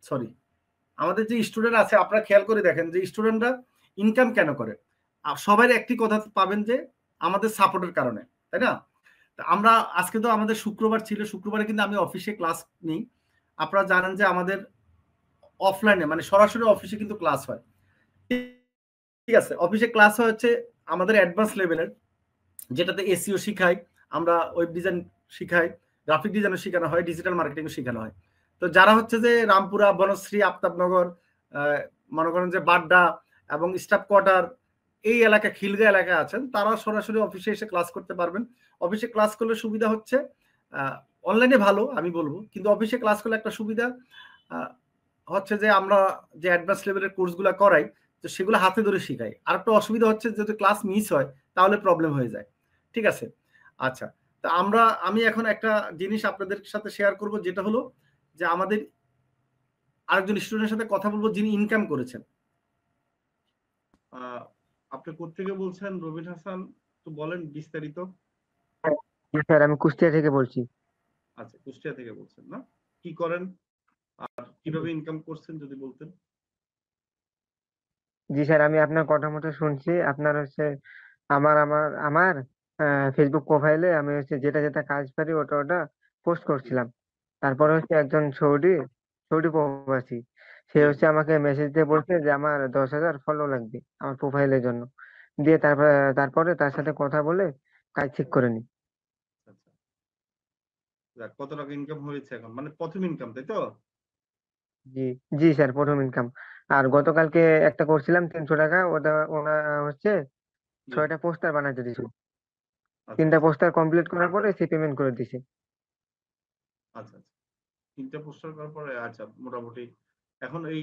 সরি, আমাদের যে স্টুডেন্ট আছে আপনারা খেয়াল করে দেখেন যে স্টুডেন্টরা ইনকাম কেন করে? সবার একটি কথা পাবেন যে আমাদের সাপোর্টের কারণে, তাই না? তা আমরা আজকে তো আমাদের শুক্রবার ছিল। শুক্রবারে কিন্তু আমি অফিসে ক্লাস নিই। আপনারা জানেন যে আমাদের অফলাইনে মানে সরাসরি অফিসে কিন্তু ক্লাস হয়। ঠিক আছে? অফিসে ক্লাস হয় হচ্ছে আমাদের অ্যাডভান্স লেভেলের, যেটাতে এসইও শিখাই, আমরা ওয়েব ডিজাইন শিখাই, গ্রাফিক ডিজাইনও শেখানো হয়, ডিজিটাল মার্কেটিংও শেখানো হয়। তো যারা হচ্ছে যে রামপুরা, বনশ্রী, আফতাবনগর, আ মনে করেন যে বাড্ডা এবং স্টাফ কোয়ার্টার, এই এলাকা, খিলগা এলাকায় আছেন, তারা সরাসরি অফিসে এসে ক্লাস করতে পারবেন। অফিসে ক্লাস করলে সুবিধা হচ্ছে, আ অনলাইনে ভালো আমি বলব। কিন্তু অফিসে ক্লাস করলে একটা সুবিধা আ হচ্ছে যে আমরা যে অ্যাডভান্স লেভেলের কোর্সগুলা করাই, তো সেগুলো হাতে ধরে শিখাই। আরেকটা অসুবিধা হচ্ছে যদি ক্লাস মিস হয় তাহলে প্রবলেম হয়ে যায়। ঠিক আছে? আচ্ছা। তো আমি এখন একটা জিনিস আপনাদের সাথে শেয়ার করব, যেটা হলো যে আমাদের আরেকজন স্টুডেন্টের সাথে কথা বলব যিনি ইনকাম করেছেন। আ আপনি কোত্থেকে বলছেন রবিন হাসান? একটু বলেন বিস্তারিত। জি স্যার, আমি কুষ্টিয়া থেকে বলছি। আচ্ছা, কুষ্টিয়া থেকে বলছেন না? কি করেন? আর কিভাবে ইনকাম করছেন যদি বলতেন? জি স্যার, আমি আপনার কথা মতো শুনছি। আপনার হচ্ছে আমার আমার আমার ফেসবুক প্রোফাইলে আমি হচ্ছে যেটা যেটা কাজ পারি ওটা ওটা পোস্ট জি, করছিলাম। তারপরে হচ্ছে একজন সৌদি সৌদি প্রবাসী, সে জি, হচ্ছে আমাকে মেসেজ দিয়ে বলছে যে আমার 10,000 ফলো লাগবে আমার প্রোফাইলের জন্য। দিয়ে তারপরে তার সাথে কথা বলে কাজ ঠিক করে নি। আচ্ছা। যাক, কত টাকা ইনকাম হয়েছে এখন, মানে প্রথম ইনকাম, তাই তো? জি, জি স্যার, প্রথম ইনকাম। আর গতকালকে একটা করছিলাম 300 টাকা, ওটা ওরা হচ্ছে জি। 6টা পোস্টার বানাইতে দিছে। আচ্ছা 3টা আচ্ছা পোস্টার কমপ্লিট করার পরে সে পেমেন্ট করে দিছে। আচ্ছা আচ্ছা। 3টা পোস্টার করার পরে আচ্ছা, মোটামুটি এখন এই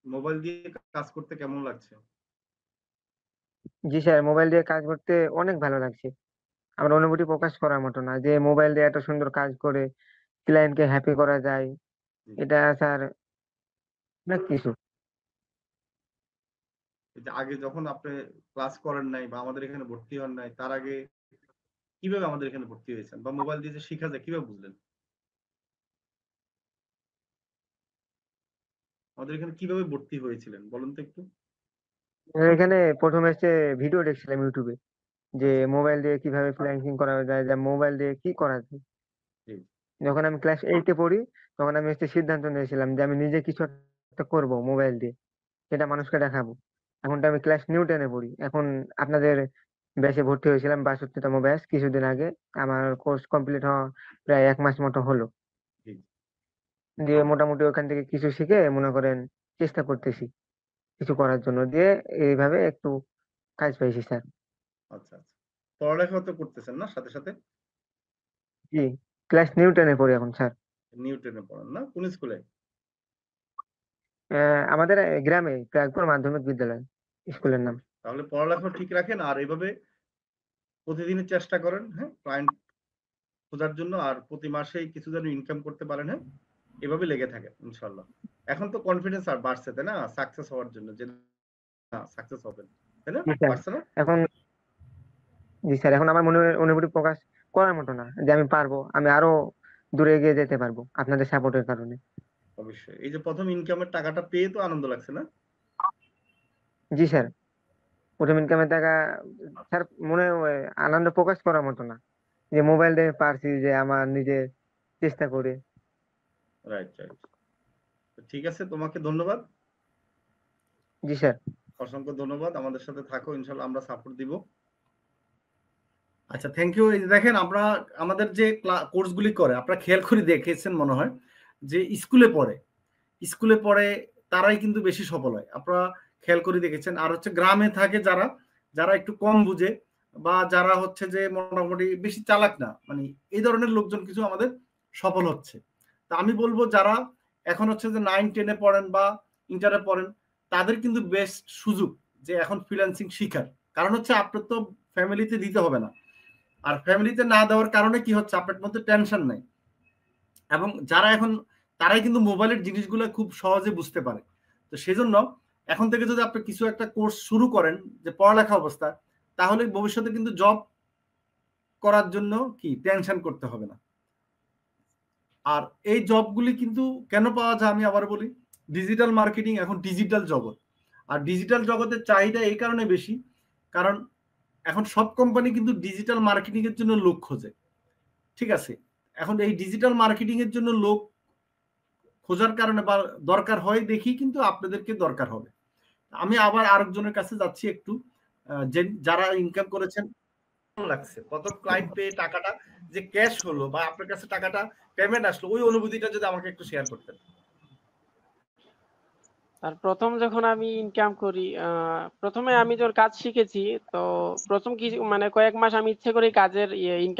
মোবাইল দিয়ে কাজ করতে কেমন লাগছে? জি স্যার, মোবাইল দিয়ে কাজ করতে অনেক ভালো লাগছে। আমার অনুভূতি প্রকাশ করার মতো না যে মোবাইল দিয়ে এত সুন্দর কাজ করে ক্লায়েন্টকে হ্যাপি করা যায়। জি। এটা স্যার অনেক কিছু। এই যে আগে যখন আপনি ক্লাস করেন নাই বা আমাদের এখানে ভর্তি হন নাই, তার আগে কিভাবে আমাদের এখানে ভর্তি হয়েছেন, বা মোবাইল দিয়ে যে শেখা যায় কিভাবে বুঝলেন? আমাদের এখানে কিভাবে ভর্তি হয়েছিলেন বলুন তো একটু। এখানে প্রথমে এসে ভিডিও দেখছিলাম ইউটিউবে যে আচ্ছা। মোবাইল দিয়ে কিভাবে ফ্রিল্যান্সিং করা যায়, যে মোবাইল দিয়ে কি করা যায়। জি। যখন আমি ক্লাস 8-এ পড়ি তখন আমি হচ্ছে সিদ্ধান্ত নিয়েছিলাম যে আমি নিজে কিছু একটা করবো মোবাইল দিয়ে, সেটা মানুষকে দেখাবো। এখন তো আমি ক্লাস 9-10-এ পড়ি। এখন আপনাদের ব্যাচে ভর্তি হয়েছিলাম, 62তম ব্যাচ, কিছুদিন আগে। আমার কোর্স কমপ্লিট হওয়া প্রায় 1 মাস মতো হলো। জি। দিয়ে মোটামুটি ওখান থেকে কিছু শিখে মনে করেন চেষ্টা করতেছি কিছু করার জন্য, দিয়ে এইভাবে একটু কাজ পাইছি স্যার। আচ্ছা আচ্ছা। পড়ালেখা তো করতেছেন না সাথে সাথে? জি, ক্লাস 9-10-এ পড়ি এখন স্যার। নিউটনে পড়েন না, কোন স্কুলে? আমাদের গ্রামে প্রাগপুর মাধ্যমিক বিদ্যালয় আচ্ছা, স্কুলের নাম। গুড। তাহলে পড়ালেখা ঠিক রাখেন আর এভাবে প্রতিদিনই চেষ্টা করেন, হ্যাঁ, ক্লায়েন্ট খোঁজার জন্য, আর প্রতি মাসেই কিছু যেন ইনকাম করতে পারেন, হ্যাঁ, এভাবে লেগে থাকেন ইনশাল্লাহ। এখন তো কনফিডেন্স আর বাড়ছে, তাই না, সাকসেস হওয়ার জন্য, যে না সাকসেস হবেন, তাই না? জি স্যার। বাড়ছে না? এখন জি স্যার, এখন আমার মনে অনুভূতি প্রকাশ করার মতো না যে আমি পারবো, আমি আরো দূরে এগিয়ে যেতে পারবো আপনাদের সাপোর্টের কারণে। অবশ্যই। এই যে প্রথম ইনকামের টাকাটা পেয়ে তো আনন্দ লাগছে না? জি স্যার, প্রথম ইনকামের টাকা স্যার মনে আনন্দ প্রকাশ করার মতো না যে মোবাইল দিয়ে পারছি, যে আমার নিজে চেষ্টা করে। Right right. ঠিক আছে, তোমাকে ধন্যবাদ, জি স্যার। অসংখ্য ধন্যবাদ। আমাদের সাথে থাকো, ইনশাল্লাহ আমরা সাপোর্ট দিব। আচ্ছা, থ্যাংক ইউ। এই যে দেখেন, আমরা আমাদের যে কোর্সগুলি করে আপনারা খেয়াল করে দেখেছেন মনে হয়, যে স্কুলে পড়ে তারাই কিন্তু বেশি সফল হয়, আপনারা খেয়াল করে দেখেছেন। আর হচ্ছে গ্রামে থাকে যারা, যারা একটু কম বুঝে, বা যারা হচ্ছে যে মোটামুটি বেশি চালাক না, মানে এই ধরনের লোকজন কিছু আমাদের সফল হচ্ছে। তা আমি বলবো যারা এখন হচ্ছে যে 9-10-এ পড়েন বা ইন্টারে পড়েন, তাদের কিন্তু বেস্ট সুযোগ যে এখন ফ্রিল্যান্সিং শিখার। কারণ হচ্ছে আপনার তো ফ্যামিলিতে দিতে হবে না, আর ফ্যামিলিতে না দেওয়ার কারণে কি হচ্ছে, আপনার মধ্যে টেনশন নাই। এবং যারা এখন, তারাই কিন্তু মোবাইলের জিনিসগুলো খুব সহজে বুঝতে পারে। তো সেজন্য এখন থেকে যদি আপনি কিছু একটা কোর্স শুরু করেন যে পড়ালেখা অবস্থা, তাহলে ভবিষ্যতে কিন্তু জব করার জন্য কি টেনশন করতে হবে না। আর এই জবগুলি কিন্তু কেন পাওয়া যায় আমি আবার বলি, ডিজিটাল মার্কেটিং এখন ডিজিটাল জগৎ। আর ডিজিটাল জগতের চাহিদা এই কারণে বেশি, কারণ এখন সব কোম্পানি কিন্তু ডিজিটাল মার্কেটিং এর জন্য লোক খোঁজে। ঠিক আছে, এখন এই ডিজিটাল মার্কেটিং এর জন্য লোক খোঁজার কারণে বা দরকার হয় দেখি কিন্তু আপনাদেরকে দরকার হবে। আমি আবার আরেকজনের কাছে যাচ্ছি একটু, যারা ইনকাম করেছেন লাগছে, কত ক্লায়েন্ট পেয়ে টাকাটা যে ক্যাশ হলো বা আপনার কাছে টাকাটা পেমেন্ট আসলো, ওই অনুভূতিটা যদি আমাকে একটু শেয়ার করতেন। আর প্রথম যখন আমি ইনকাম করি, প্রথমে আমি যখন কাজ শিখেছি, তো প্রথম কিছু মানে কয়েক মাস আমি ইচ্ছে করে কাজের ইনকাম